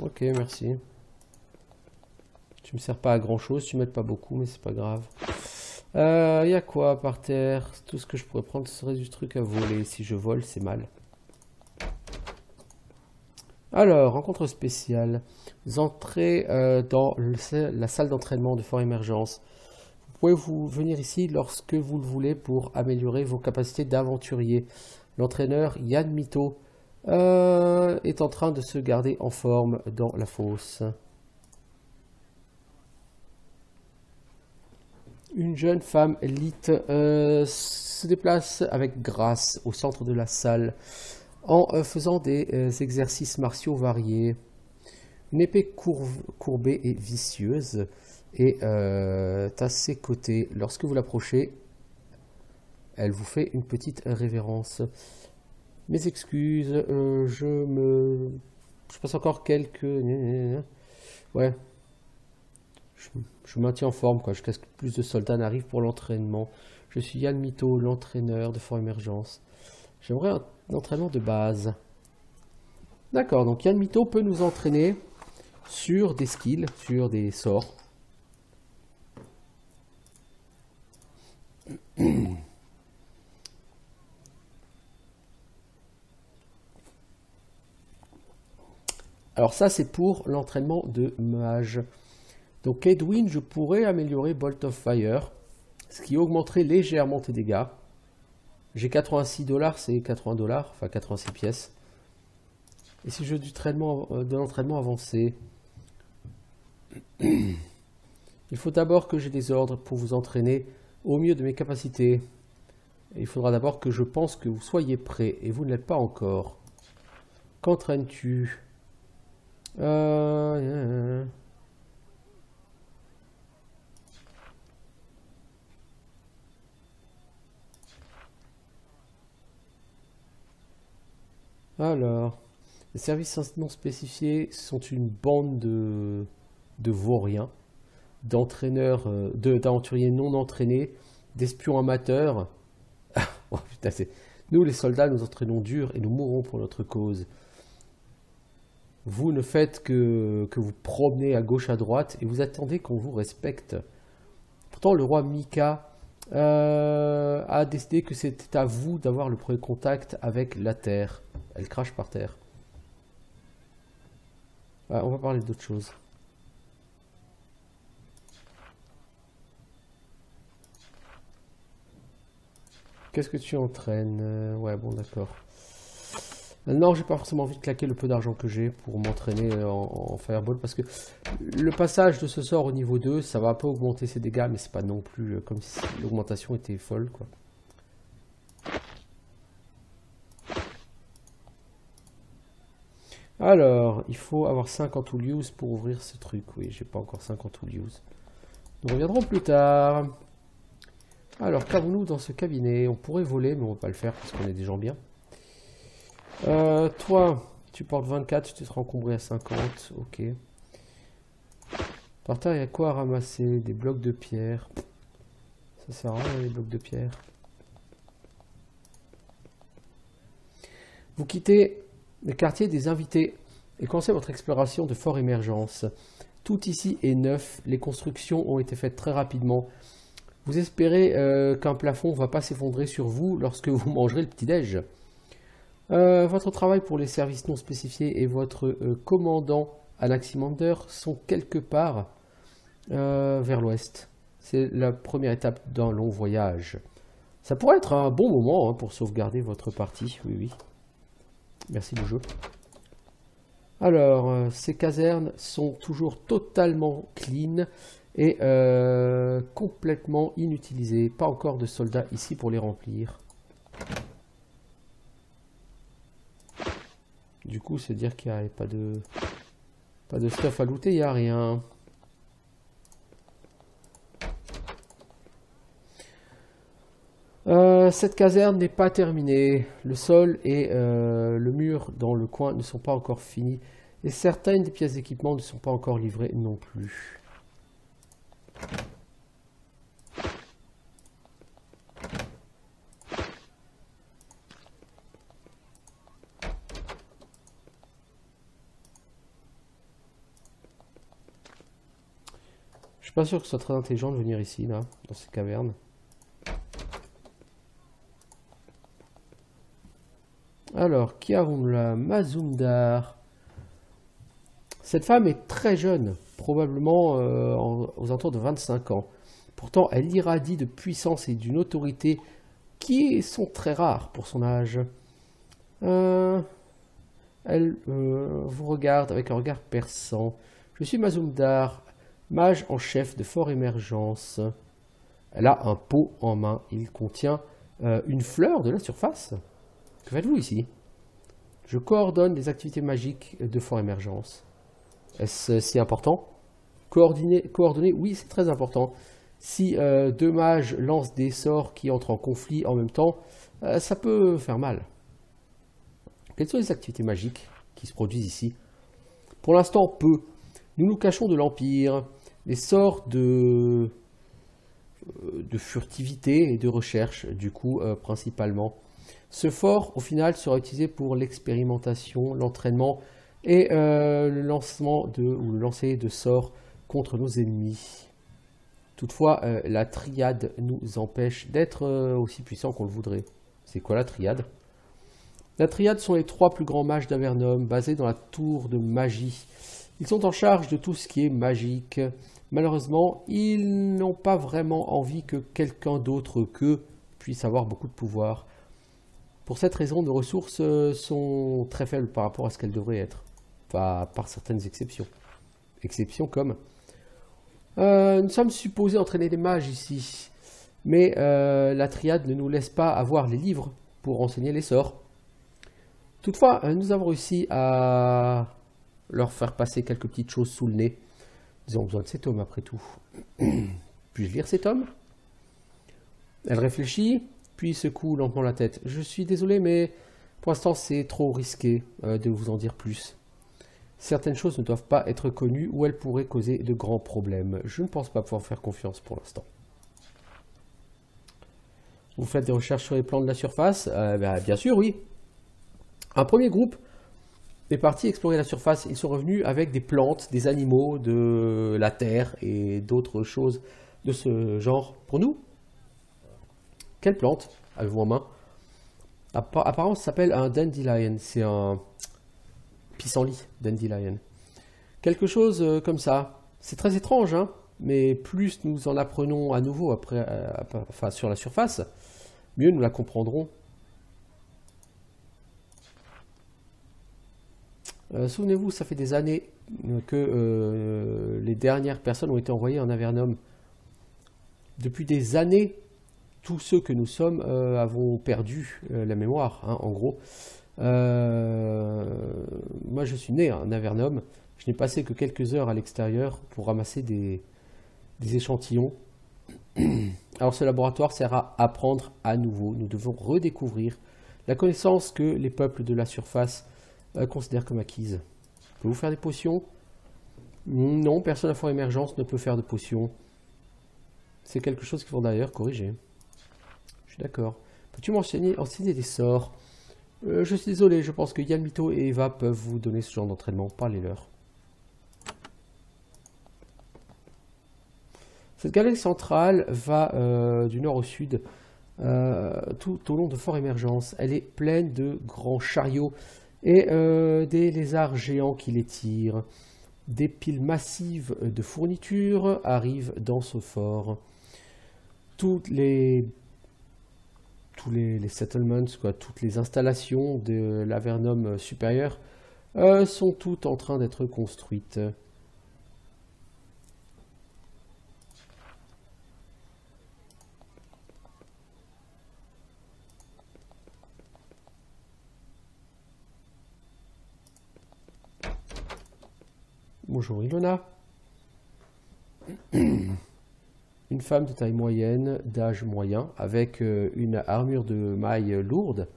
Ok, merci. Tu me sers pas à grand chose, tu m'aides pas beaucoup, mais c'est pas grave. Y a quoi par terre? Tout ce que je pourrais prendre ce serait du truc à voler. Si je vole, c'est mal. Alors, rencontre spéciale. Vous entrez dans la salle d'entraînement de Fort Émergence. Vous pouvez venir ici lorsque vous le voulez pour améliorer vos capacités d'aventurier. L'entraîneur Yann Mito est en train de se garder en forme dans la fosse. Une jeune femme élite se déplace avec grâce au centre de la salle en faisant des exercices martiaux variés. Une épée courbée et vicieuse est à ses côtés. Lorsque vous l'approchez, elle vous fait une petite révérence. Mes excuses, je passe encore quelques... Ouais. Je me maintiens en forme, quoi, jusqu'à ce que plus de soldats n'arrivent pour l'entraînement. Je suis Yann Mito, l'entraîneur de Fort Émergence. J'aimerais un entraînement de base. D'accord, donc Yann Mito peut nous entraîner sur des skills, sur des sorts. Alors ça, c'est pour l'entraînement de mage. Donc Edwin, je pourrais améliorer Bolt of Fire, ce qui augmenterait légèrement tes dégâts. J'ai 86 $, c'est 80 $, enfin 86 pièces. Et si je veux de l'entraînement avancé, il faut d'abord que j'ai des ordres pour vous entraîner au mieux de mes capacités. Et il faudra d'abord que je pense que vous soyez prêts, et vous ne l'êtes pas encore. Qu'entraînes-tu? Alors, les services non spécifiés sont une bande de vauriens, d'entraîneurs, d'aventuriers non entraînés, d'espions amateurs. Oh, putain, nous, les soldats, nous entraînons dur et nous mourrons pour notre cause. Vous ne faites que vous promener à gauche, à droite, et vous attendez qu'on vous respecte. Pourtant, le roi Mika a décidé que c'était à vous d'avoir le premier contact avec la terre. Elle crache par terre. Ouais, on va parler d'autre chose. Qu'est-ce que tu entraînes? Ouais, bon, d'accord. Non, j'ai pas forcément envie de claquer le peu d'argent que j'ai pour m'entraîner en Fireball, parce que le passage de ce sort au niveau 2, ça va un peu augmenter ses dégâts, mais c'est pas non plus comme si l'augmentation était folle, quoi. Alors, il faut avoir 5 en tool use pour ouvrir ce truc. Oui, j'ai pas encore 5 en tool use. Nous reviendrons plus tard. Alors, qu'avons-nous dans ce cabinet? On pourrait voler, mais on va pas le faire parce qu'on est des gens bien. Toi, tu portes 24, tu te seras encombré à 50. Ok. Par terre, il y a quoi à ramasser? Des blocs de pierre. Ça sert à rien, les blocs de pierre. Vous quittez le quartier des invités et commencez votre exploration de Fort Émergence. Tout ici est neuf, les constructions ont été faites très rapidement. Vous espérez qu'un plafond ne va pas s'effondrer sur vous lorsque vous mangerez le petit-déj. Votre travail pour les services non spécifiés et votre commandant Anaximander sont quelque part vers l'ouest. C'est la première étape d'un long voyage. Ça pourrait être un bon moment pour sauvegarder votre partie, oui, oui. Merci le jeu. Alors, ces casernes sont toujours totalement clean et complètement inutilisées. Pas encore de soldats ici pour les remplir. Du coup, c'est dire qu'il n'y a pas de stuff à looter, il n'y a rien. Cette caserne n'est pas terminée. Le sol et le mur dans le coin ne sont pas encore finis. Et certaines des pièces d'équipement ne sont pas encore livrées non plus. Je suis pas sûr que ce soit très intelligent de venir ici, là, dans ces cavernes. Alors, qui avons-nous là? Mazumdar. Cette femme est très jeune, probablement aux alentours de 25 ans. Pourtant, elle irradie de puissance et d'une autorité qui sont très rares pour son âge. Elle vous regarde avec un regard perçant. Je suis Mazumdar, mage en chef de Fort Émergence. Elle a un pot en main. Il contient une fleur de la surface. Que faites-vous ici? Je coordonne les activités magiques de Fort Émergence. Est-ce si important? Coordonner, oui, c'est très important. Si deux mages lancent des sorts qui entrent en conflit en même temps, ça peut faire mal. Quelles sont les activités magiques qui se produisent ici? Pour l'instant, peu. Nous nous cachons de l'Empire. Les sorts de furtivité et de recherche, du coup, principalement. Ce fort, au final, sera utilisé pour l'expérimentation, l'entraînement et le lancer de sorts contre nos ennemis. Toutefois, la triade nous empêche d'être aussi puissants qu'on le voudrait. C'est quoi la triade? La triade sont les 3 plus grands mages d'Avernum, basés dans la tour de magie. Ils sont en charge de tout ce qui est magique. Malheureusement, ils n'ont pas vraiment envie que quelqu'un d'autre qu'eux puisse avoir beaucoup de pouvoir. Pour cette raison, nos ressources sont très faibles par rapport à ce qu'elles devraient être. Enfin, par certaines exceptions. Exceptions comme... nous sommes supposés entraîner des mages ici. Mais la triade ne nous laisse pas avoir les livres pour enseigner les sorts. Toutefois, nous avons réussi à leur faire passer quelques petites choses sous le nez. Ils ont besoin de cet homme après tout. Puis-je lire cet homme? Elle réfléchit, puis secoue lentement la tête. Je suis désolé, mais pour l'instant c'est trop risqué de vous en dire plus. Certaines choses ne doivent pas être connues ou elles pourraient causer de grands problèmes. Je ne pense pas pouvoir faire confiance pour l'instant. Vous faites des recherches sur les plans de la surface? Bien sûr, oui. Un premier groupe est parti explorer la surface. Ils sont revenus avec des plantes, des animaux, de la terre et d'autres choses de ce genre. Pour nous, quelle plante avez-vous en main? Apparemment, ça s'appelle un dandelion. C'est un pissenlit, dandelion. Quelque chose comme ça. C'est très étrange, hein, mais plus nous en apprenons à nouveau après, enfin, sur la surface, mieux nous la comprendrons. Souvenez-vous, ça fait des années que les dernières personnes ont été envoyées en Avernum. Depuis des années, tous ceux que nous sommes avons perdu la mémoire, hein, en gros. Moi, je suis né en Avernum. Je n'ai passé que quelques heures à l'extérieur pour ramasser des échantillons. Alors, ce laboratoire sert à apprendre à nouveau. Nous devons redécouvrir la connaissance que les peuples de la surface considère comme acquise. Pouvez-vous faire des potions? Non, personne à fort émergence ne peut faire de potions. C'est quelque chose qu'il faut d'ailleurs corriger. Je suis d'accord. Peux-tu m'enseigner des sorts? Je suis désolé, je pense que Yann Mito et Eva peuvent vous donner ce genre d'entraînement. Parlez-leur. Cette galerie centrale va du nord au sud, tout au long de Fort Émergence. Elle est pleine de grands chariots et des lézards géants qui les tirent. Des piles massives de fournitures arrivent dans ce fort. Tous les settlements, quoi, toutes les installations de l'Avernum supérieur sont toutes en train d'être construites. Bonjour Ilona. Une femme de taille moyenne, d'âge moyen, avec une armure de mailles lourde,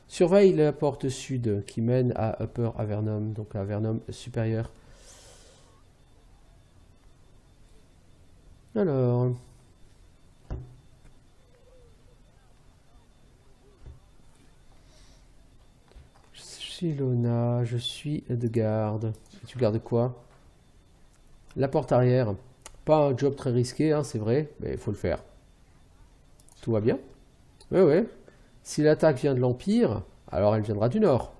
surveille la porte sud qui mène à Upper Avernum, donc à Avernum supérieur. Alors... je suis Ilona, je suis de garde. Tu gardes quoi? La porte arrière. Pas un job très risqué, hein, c'est vrai, mais il faut le faire. Tout va bien? Oui, oui. Si l'attaque vient de l'Empire, alors elle viendra du nord.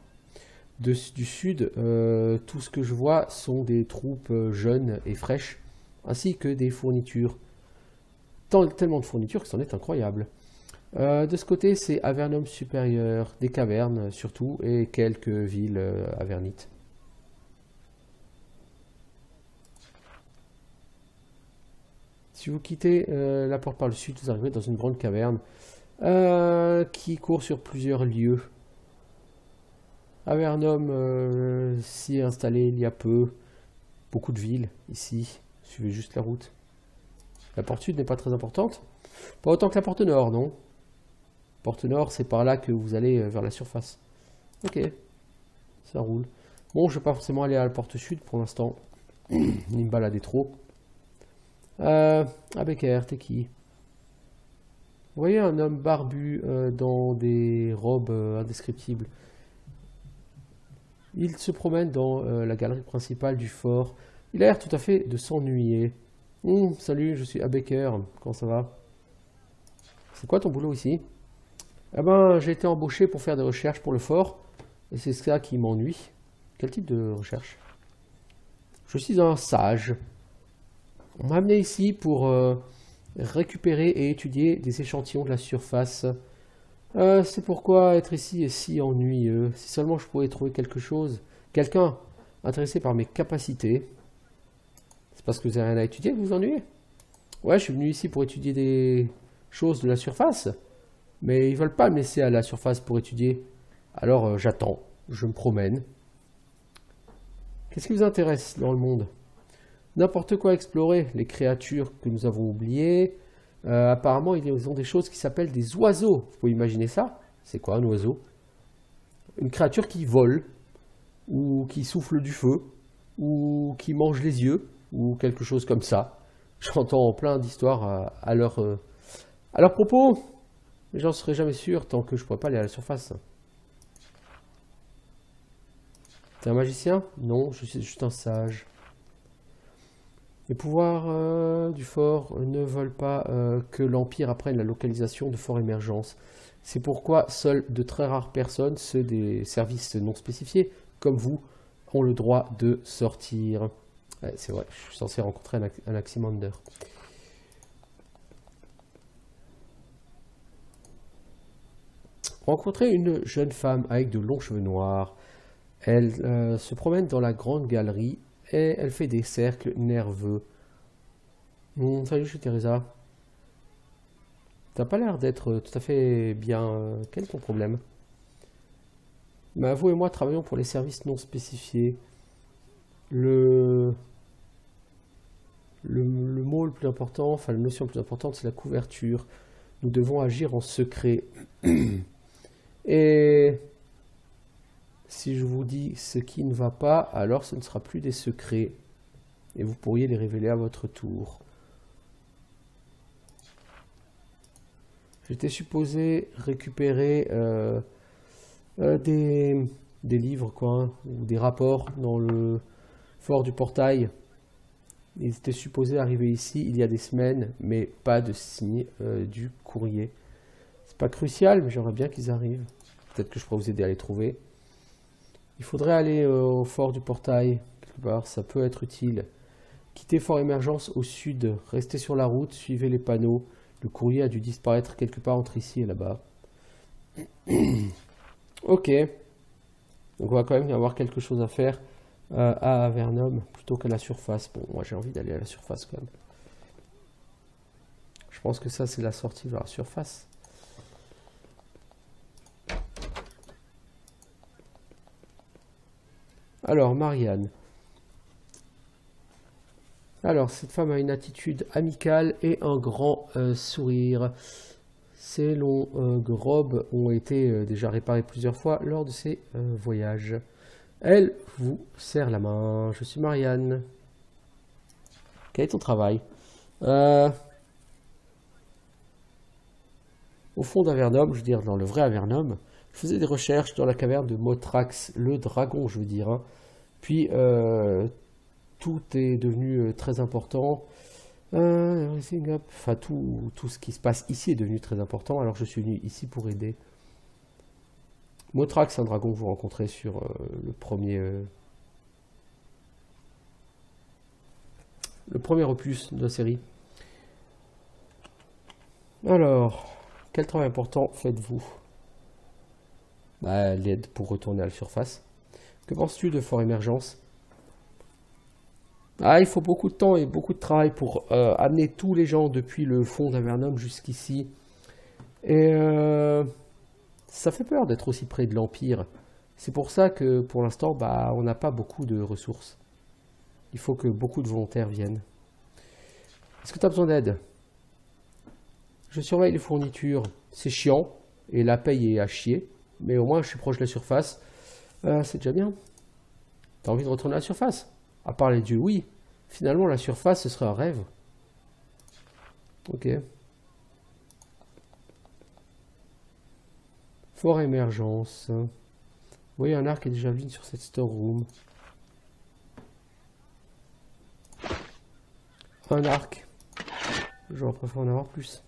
Du sud, tout ce que je vois sont des troupes jeunes et fraîches, ainsi que des fournitures. Tellement de fournitures que c'en est incroyable. De ce côté, c'est Avernum supérieur, des cavernes surtout, et quelques villes avernites. Si vous quittez la porte par le sud, vous arriverez dans une grande caverne qui court sur plusieurs lieux. Avernum s'y est installé il y a peu. Beaucoup de villes ici. Suivez juste la route. La porte sud n'est pas très importante. Pas autant que la porte nord, non? Porte nord, c'est par là que vous allez vers la surface. Ok, ça roule. Bon, je ne vais pas forcément aller à la porte sud pour l'instant. Ni me balader trop. Becker, t'es qui? Vous voyez un homme barbu dans des robes indescriptibles. Il se promène dans la galerie principale du fort. Il a l'air tout à fait de s'ennuyer. Salut, je suis Becker. Comment ça va? C'est quoi ton boulot ici? Ah ben, j'ai été embauché pour faire des recherches pour le fort, et c'est ça qui m'ennuie. Quel type de recherche? Je suis un sage. On m'a amené ici pour récupérer et étudier des échantillons de la surface. C'est pourquoi être ici est si ennuyeux. Si seulement je pouvais trouver quelque chose, quelqu'un intéressé par mes capacités. C'est parce que vous n'avez rien à étudier que vous vous ennuyez? Ouais, je suis venu ici pour étudier des choses de la surface, mais ils veulent pas me laisser à la surface pour étudier. Alors j'attends, je me promène. Qu'est-ce qui vous intéresse dans le monde? N'importe quoi explorer, les créatures que nous avons oubliées. Apparemment, ils ont des choses qui s'appellent des oiseaux. Vous pouvez imaginer ça? C'est quoi un oiseau? Une créature qui vole, ou qui souffle du feu, ou qui mange les yeux, ou quelque chose comme ça. J'entends plein d'histoires à leur propos, mais j'en serai jamais sûr tant que je ne pourrai pas aller à la surface. T'es un magicien? Non, je suis juste un sage. Les pouvoirs du fort ne veulent pas que l'Empire apprenne la localisation de Fort Émergence. C'est pourquoi seules de très rares personnes, ceux des services non spécifiés, comme vous, ont le droit de sortir. Ouais, c'est vrai, je suis censé rencontrer un Aximander. Rencontrer une jeune femme avec de longs cheveux noirs. Elle se promène dans la grande galerie et elle fait des cercles nerveux. Salut, je suis Teresa. T'as pas l'air d'être tout à fait bien. Quel est ton problème? Bah, vous et moi travaillons pour les services non spécifiés. Le mot le plus important, enfin la notion la plus importante, c'est la couverture. Nous devons agir en secret. Et si je vous dis ce qui ne va pas, alors ce ne sera plus des secrets. Et vous pourriez les révéler à votre tour. J'étais supposé récupérer des livres, quoi, hein, ou des rapports dans le fort du portail. Ils étaient supposés arriver ici il y a des semaines, mais pas de signe du courrier. C'est pas crucial, mais j'aimerais bien qu'ils arrivent. Peut-être que je pourrais vous aider à les trouver. Il faudrait aller au fort du portail, quelque part, ça peut être utile. Quittez Fort Émergence au sud, restez sur la route, suivez les panneaux. Le courrier a dû disparaître quelque part entre ici et là-bas. Ok. Donc on va quand même y avoir quelque chose à faire à Avernum plutôt qu'à la surface. Bon, moi j'ai envie d'aller à la surface quand même. Je pense que ça c'est la sortie vers la surface. Alors, Marianne. Alors, cette femme a une attitude amicale et un grand sourire. Ses longs robes ont été déjà réparés plusieurs fois lors de ses voyages. Elle vous serre la main. Je suis Marianne. Quel est ton travail? Au fond d'Avernum, je veux dire dans le vrai Avernum, je faisais des recherches dans la caverne de Motrax, le dragon, je veux dire. Hein. Puis, tout est devenu très important. Enfin, tout ce qui se passe ici est devenu très important, alors je suis venu ici pour aider. Motrax, c'est un dragon que vous rencontrez sur le premier opus de la série. Alors, quel travail important faites-vous? Bah, l'aide pour retourner à la surface. Que penses-tu de Fort Émergence? Ah, il faut beaucoup de temps et beaucoup de travail pour amener tous les gens depuis le fond d'Avernum jusqu'ici. Et ça fait peur d'être aussi près de l'Empire. C'est pour ça que pour l'instant, bah, on n'a pas beaucoup de ressources. Il faut que beaucoup de volontaires viennent. Est-ce que tu as besoin d'aide? Je surveille les fournitures. C'est chiant et la paye est à chier. Mais au moins, je suis proche de la surface. C'est déjà bien. T'as envie de retourner à la surface? À part les dieux, oui. Finalement, la surface, ce serait un rêve. Ok. Fort Émergence. Oui, un arc est déjà vide sur cette storeroom. Un arc. J'aurais préféré en avoir plus.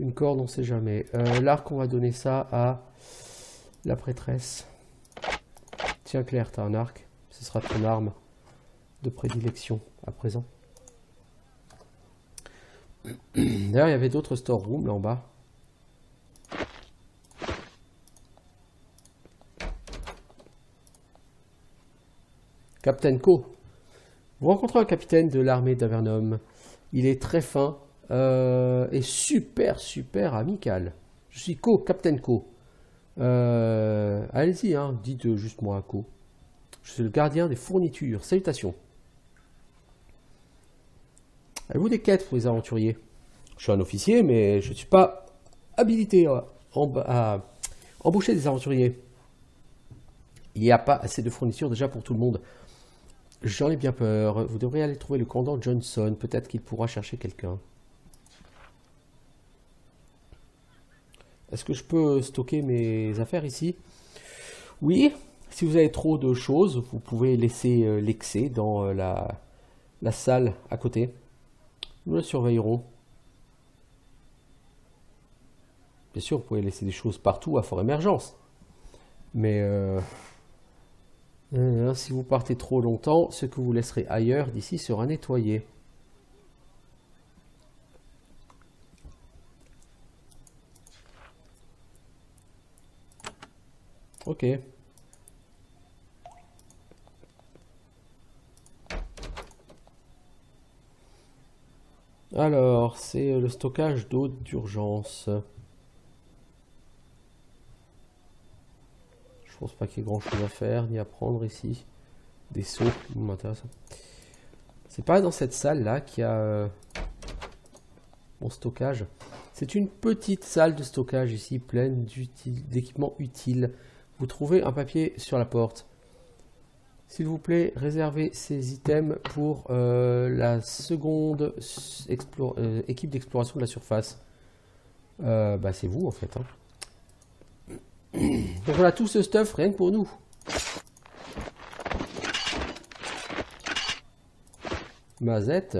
Une corde, on sait jamais. L'arc, on va donner ça à la prêtresse. Tiens Claire, t'as un arc. Ce sera ton arme de prédilection à présent. D'ailleurs, il y avait d'autres storerooms là en bas. Captain Co. Vous rencontrez un capitaine de l'armée d'Avernum. Il est très fin et super amical. Je suis Co, Captain Co. Allez-y, hein, dites juste moi Co. Je suis le gardien des fournitures. Salutations. Avez-vous des quêtes pour les aventuriers? Je suis un officier, mais je ne suis pas habilité à embaucher des aventuriers. Il n'y a pas assez de fournitures déjà pour tout le monde. J'en ai bien peur. Vous devriez aller trouver le commandant Johnson. Peut-être qu'il pourra chercher quelqu'un. Est-ce que je peux stocker mes affaires ici? Oui. Si vous avez trop de choses, vous pouvez laisser l'excès dans la salle à côté. Nous le surveillerons. Bien sûr, vous pouvez laisser des choses partout à fort émergence. Mais si vous partez trop longtemps, ce que vous laisserez ailleurs d'ici sera nettoyé. Ok. Alors, c'est le stockage d'eau d'urgence. Je pense pas qu'il y ait grand chose à faire ni à prendre ici. Des seaux, m'intéresse. C'est pas dans cette salle là qu'il y a mon stockage. C'est une petite salle de stockage ici, pleine d'équipements utiles. Vous trouvez un papier sur la porte. S'il vous plaît, réservez ces items pour la seconde équipe d'exploration de la surface. Bah c'est vous en fait. Hein. Donc on a tout ce stuff rien que pour nous. Mazette.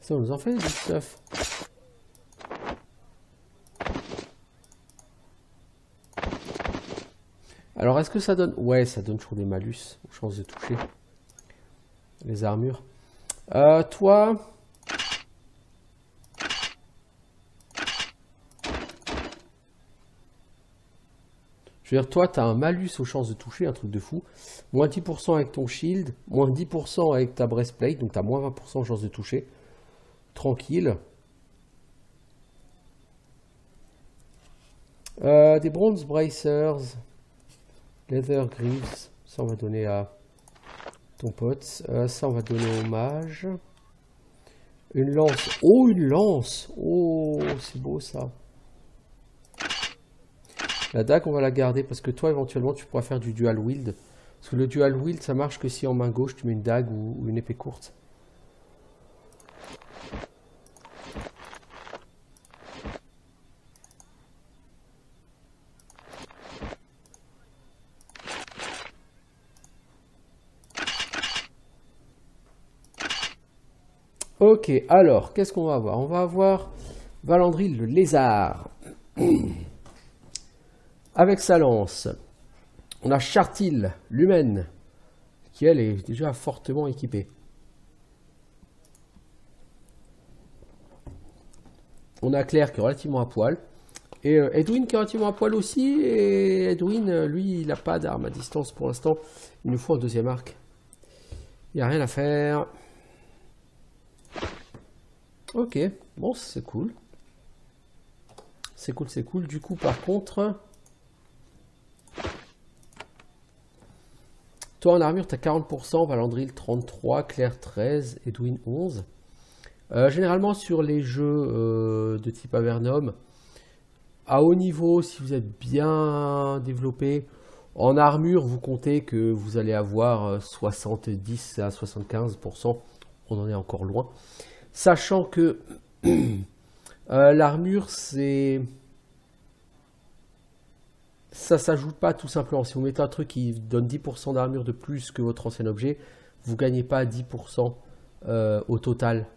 Ça on nous en fait du stuff. Alors, est-ce que ça donne... Ouais, ça donne toujours des malus aux chances de toucher. Les armures. Toi... Je veux dire, toi, tu as un malus aux chances de toucher, un truc de fou. Moins 10% avec ton shield, moins 10% avec ta breastplate, donc tu as moins 20% aux chances de toucher. Tranquille. Des bronze bracers. Leather Greaves, ça on va donner à ton pote. Ça on va donner au mage. Une lance. Oh, une lance. Oh, c'est beau ça. La dague on va la garder parce que toi éventuellement tu pourras faire du dual wield. Parce que le dual wield ça marche que si en main gauche tu mets une dague ou une épée courte. Ok, alors, qu'est-ce qu'on va avoir? On va avoir Valandril le lézard. Avec sa lance. On a Chartil, l'humaine, qui elle est déjà fortement équipée. On a Claire qui est relativement à poil. Et Edwin qui est relativement à poil aussi. Et Edwin, lui, il n'a pas d'arme à distance pour l'instant. Il nous faut un deuxième arc. Il n'y a rien à faire. Ok, bon c'est cool. C'est cool, c'est cool. Du coup, par contre... Toi en armure, tu as 40%, Valandril 33%, Claire 13%, Edwin 11%. Généralement sur les jeux de type Avernum, à haut niveau, si vous êtes bien développé, en armure, vous comptez que vous allez avoir 70 à 75%. On en est encore loin. Sachant que l'armure, c'est... Ça s'ajoute pas tout simplement. Si vous mettez un truc qui donne 10% d'armure de plus que votre ancien objet, vous ne gagnez pas 10% au total.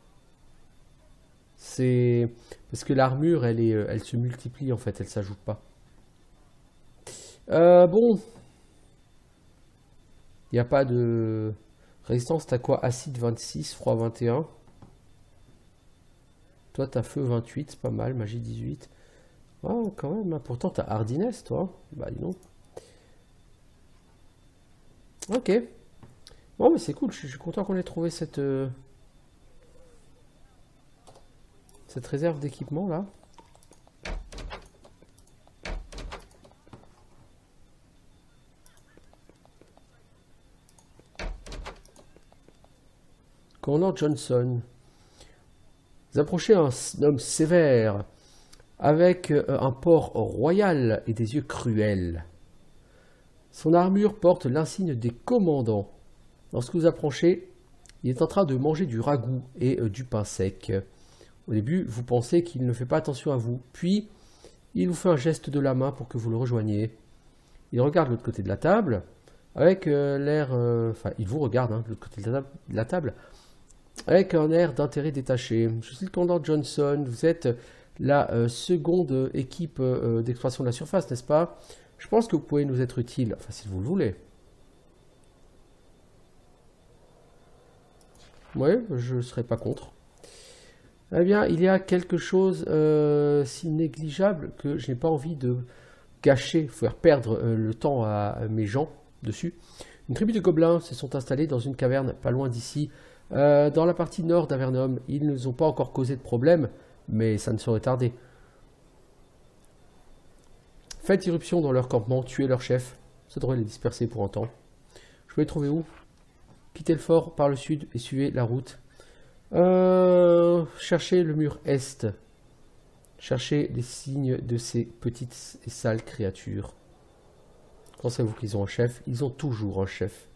C'est parce que l'armure, elle se multiplie en fait, elle s'ajoute pas. Bon, il n'y a pas de résistance. T'as quoi? Acide 26, froid 21. Toi, t'as feu 28, c'est pas mal. Magie 18. Oh, quand même, hein. Pourtant, t'as hardiness, toi. Bah, dis donc. Ok. Bon, mais c'est cool. Je suis content qu'on ait trouvé cette réserve d'équipement là. Commandant Johnson, vous approchez un homme sévère, avec un port royal et des yeux cruels. Son armure porte l'insigne des commandants. Lorsque vous approchez, il est en train de manger du ragoût et du pain sec. Au début, vous pensez qu'il ne fait pas attention à vous, puis il vous fait un geste de la main pour que vous le rejoigniez. Il regarde l'autre côté de la table, avec l'air... Enfin, il vous regarde, hein, de l'autre côté de la table, avec un air d'intérêt détaché. Je suis le commandant Johnson, vous êtes la seconde équipe d'exploration de la surface, n'est-ce pas? Je pense que vous pouvez nous être utile, enfin si vous le voulez. Oui, je ne serai pas contre. Eh bien, il y a quelque chose si négligeable que je n'ai pas envie de gâcher, faire perdre le temps à mes gens dessus. Une tribu de gobelins se sont installés dans une caverne pas loin d'ici. Dans la partie nord d'Avernum, ils ne nous ont pas encore causé de problème, mais ça ne saurait tarder. Faites irruption dans leur campement, tuez leur chef. Ça devrait les disperser pour un temps. Je vais les trouver où? Quittez le fort par le sud et suivez la route. Cherchez le mur est. Cherchez les signes de ces petites et sales créatures. Pensez-vous qu'ils ont un chef? Ils ont toujours un chef.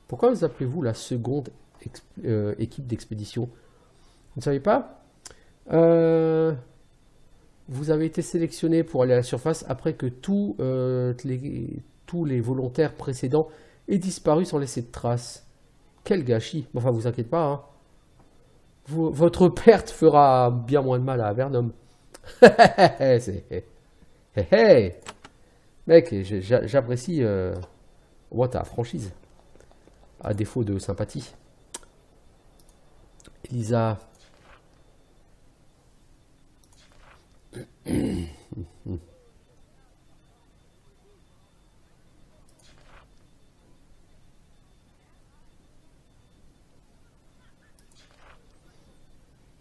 Pourquoi vous appelez-vous la seconde équipe d'expédition? Vous ne savez pas? Vous avez été sélectionné pour aller à la surface après que tous les volontaires précédents aient disparu sans laisser de traces. Quel gâchis! Enfin, vous inquiétez pas, hein. Votre perte fera bien moins de mal à Avernum. Mec, j'apprécie moi ta franchise. À défaut de sympathie. Elisa.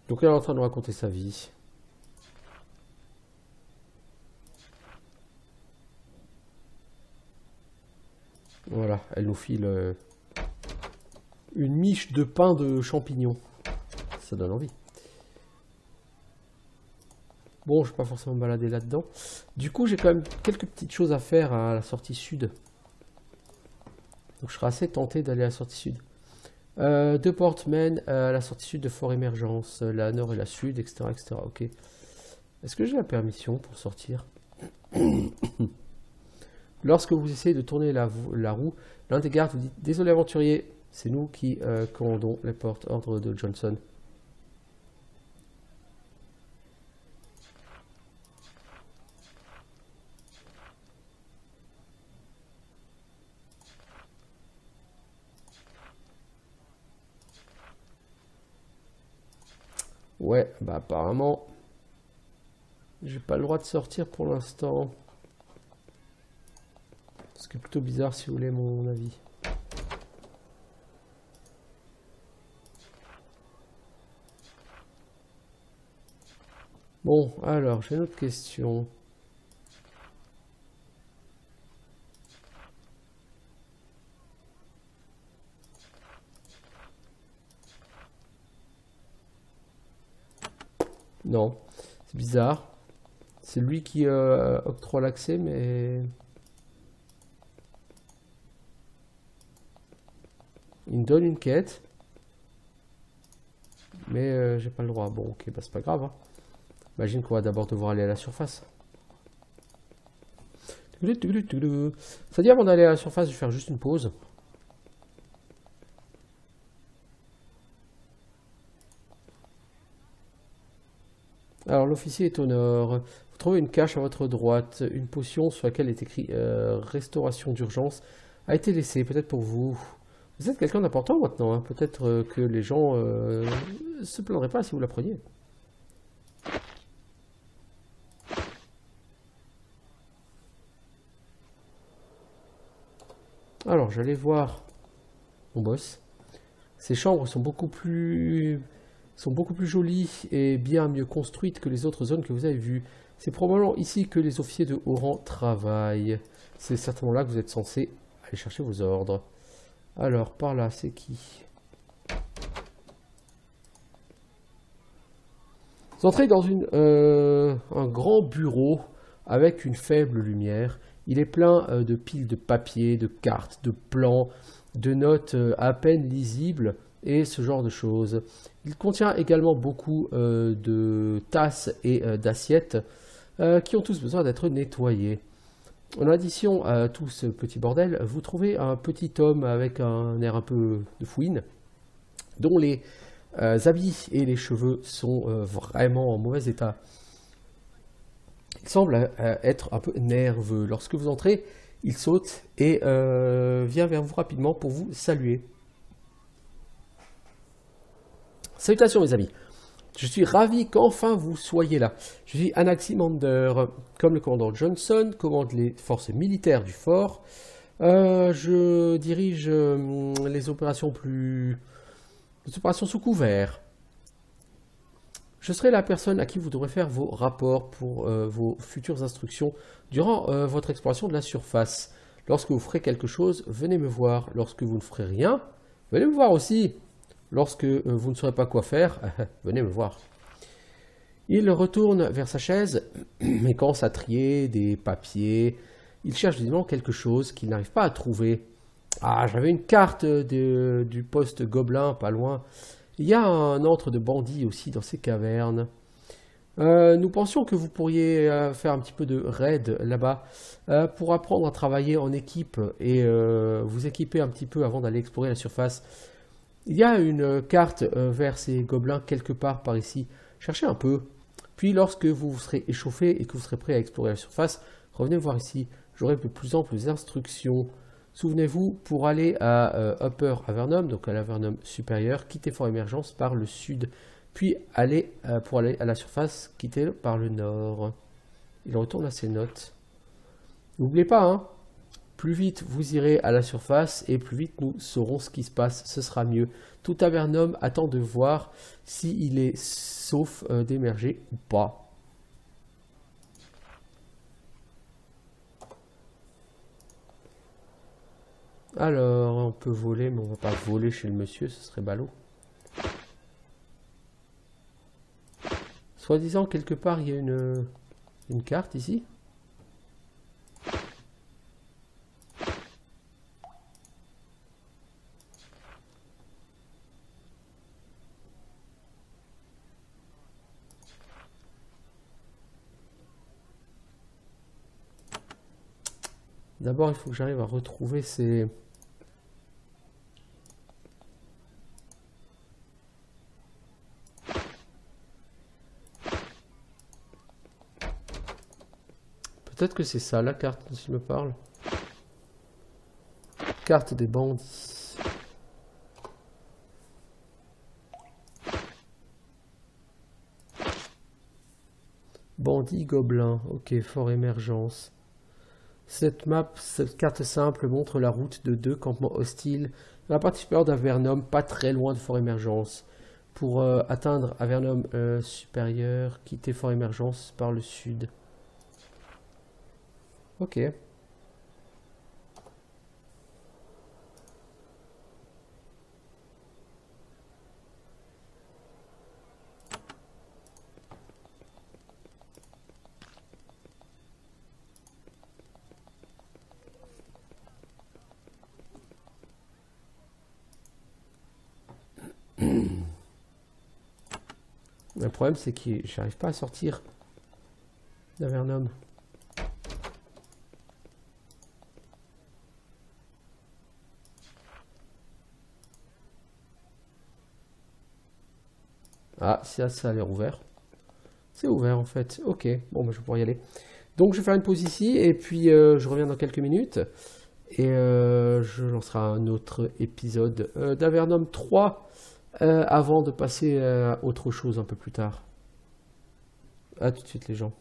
Donc elle est en train de nous raconter sa vie. Voilà, elle nous file une miche de pain de champignons. Ça donne envie. Bon, je ne vais pas forcément me balader là-dedans. Du coup, j'ai quand même quelques petites choses à faire à la sortie sud. Donc je serai assez tenté d'aller à la sortie sud. Deux portes mènent à la sortie sud de Fort Émergence, la nord et la sud, etc. etc. Ok. Est-ce que j'ai la permission pour sortir? Lorsque vous essayez de tourner la roue, l'un des gardes vous dit: désolé aventurier, c'est nous qui commandons les portes. Ordre de Johnson. Ouais, bah apparemment, j'ai pas le droit de sortir pour l'instant. Ce qui est plutôt bizarre si vous voulez mon avis. Bon, alors, j'ai une autre question. Non, c'est bizarre. C'est lui qui octroie l'accès, mais... il me donne une quête. Mais j'ai pas le droit. Bon, ok, bah c'est pas grave. Hein. Imagine qu'on va d'abord devoir aller à la surface. C'est-à-dire, avant d'aller à la surface, je vais faire juste une pause. Alors, l'officier est au nord. Vous trouvez une cache à votre droite. Une potion sur laquelle est écrit restauration d'urgence a été laissée, peut-être pour vous. Vous êtes quelqu'un d'important maintenant, hein. Peut-être que les gens se plaindraient pas si vous la preniez. Alors, j'allais voir mon boss. Ces chambres sont beaucoup plus jolies et bien mieux construites que les autres zones que vous avez vues. C'est probablement ici que les officiers de haut rang travaillent. C'est certainement là que vous êtes censé aller chercher vos ordres. Alors, par là, c'est qui? Vous entrez dans un grand bureau avec une faible lumière. Il est plein de piles de papier, de cartes, de plans, de notes à peine lisibles et ce genre de choses. Il contient également beaucoup de tasses et d'assiettes qui ont tous besoin d'être nettoyées. En addition à tout ce petit bordel, vous trouvez un petit homme avec un air un peu de fouine, dont les habits et les cheveux sont vraiment en mauvais état. Il semble être un peu nerveux. Lorsque vous entrez, il saute et vient vers vous rapidement pour vous saluer. Salutations mes amis, je suis ravi qu'enfin vous soyez là. Je suis Anaximander, comme le commandant Johnson, commande les forces militaires du fort. Je dirige les opérations sous couvert. Je serai la personne à qui vous devrez faire vos rapports pour vos futures instructions durant votre exploration de la surface. Lorsque vous ferez quelque chose, venez me voir. Lorsque vous ne ferez rien, venez me voir aussi. Lorsque vous ne saurez pas quoi faire, venez me voir. Il retourne vers sa chaise et commence à trier des papiers. Il cherche visiblement quelque chose qu'il n'arrive pas à trouver. Ah, j'avais une carte du poste Gobelin, pas loin. Il y a un antre de bandits aussi dans ces cavernes. Nous pensions que vous pourriez faire un petit peu de raid là-bas pour apprendre à travailler en équipe et vous équiper un petit peu avant d'aller explorer la surface. Il y a une carte vers ces gobelins quelque part par ici. Cherchez un peu. Puis lorsque vous vous serez échauffé et que vous serez prêt à explorer la surface, revenez voir ici. J'aurai de plus amples instructions. Souvenez-vous, pour aller à Upper Avernum, donc à l'Avernum supérieur, quittez Fort Émergence par le sud. Puis pour aller à la surface, quittez par le nord. Il retourne à ses notes. N'oubliez pas, hein, plus vite vous irez à la surface et plus vite nous saurons ce qui se passe, ce sera mieux. Tout Avernum attend de voir s'il est sauf d'émerger ou pas. Alors, on peut voler, mais on va pas voler chez le monsieur, ce serait ballot. Soi-disant, quelque part, il y a une carte ici. D'abord, il faut que j'arrive à retrouver ces... Peut-être que c'est ça, la carte dont il me parle. Carte des bandits. Bandits gobelins. Ok, fort émergence. Cette carte simple montre la route de 2 campements hostiles dans la partie supérieure d'Avernum, pas très loin de Fort Émergence. Pour atteindre Avernum supérieur, quittez Fort Émergence par le sud. Ok. Le problème, c'est que j'arrive pas à sortir d'Avernum. Ah, ça a l'air ouvert. C'est ouvert en fait. Ok, bon, bah, je vais pouvoir y aller. Donc je vais faire une pause ici et puis je reviens dans quelques minutes. Et je lancerai un autre épisode d'Avernum 3 avant de passer à autre chose un peu plus tard. À tout de suite les gens.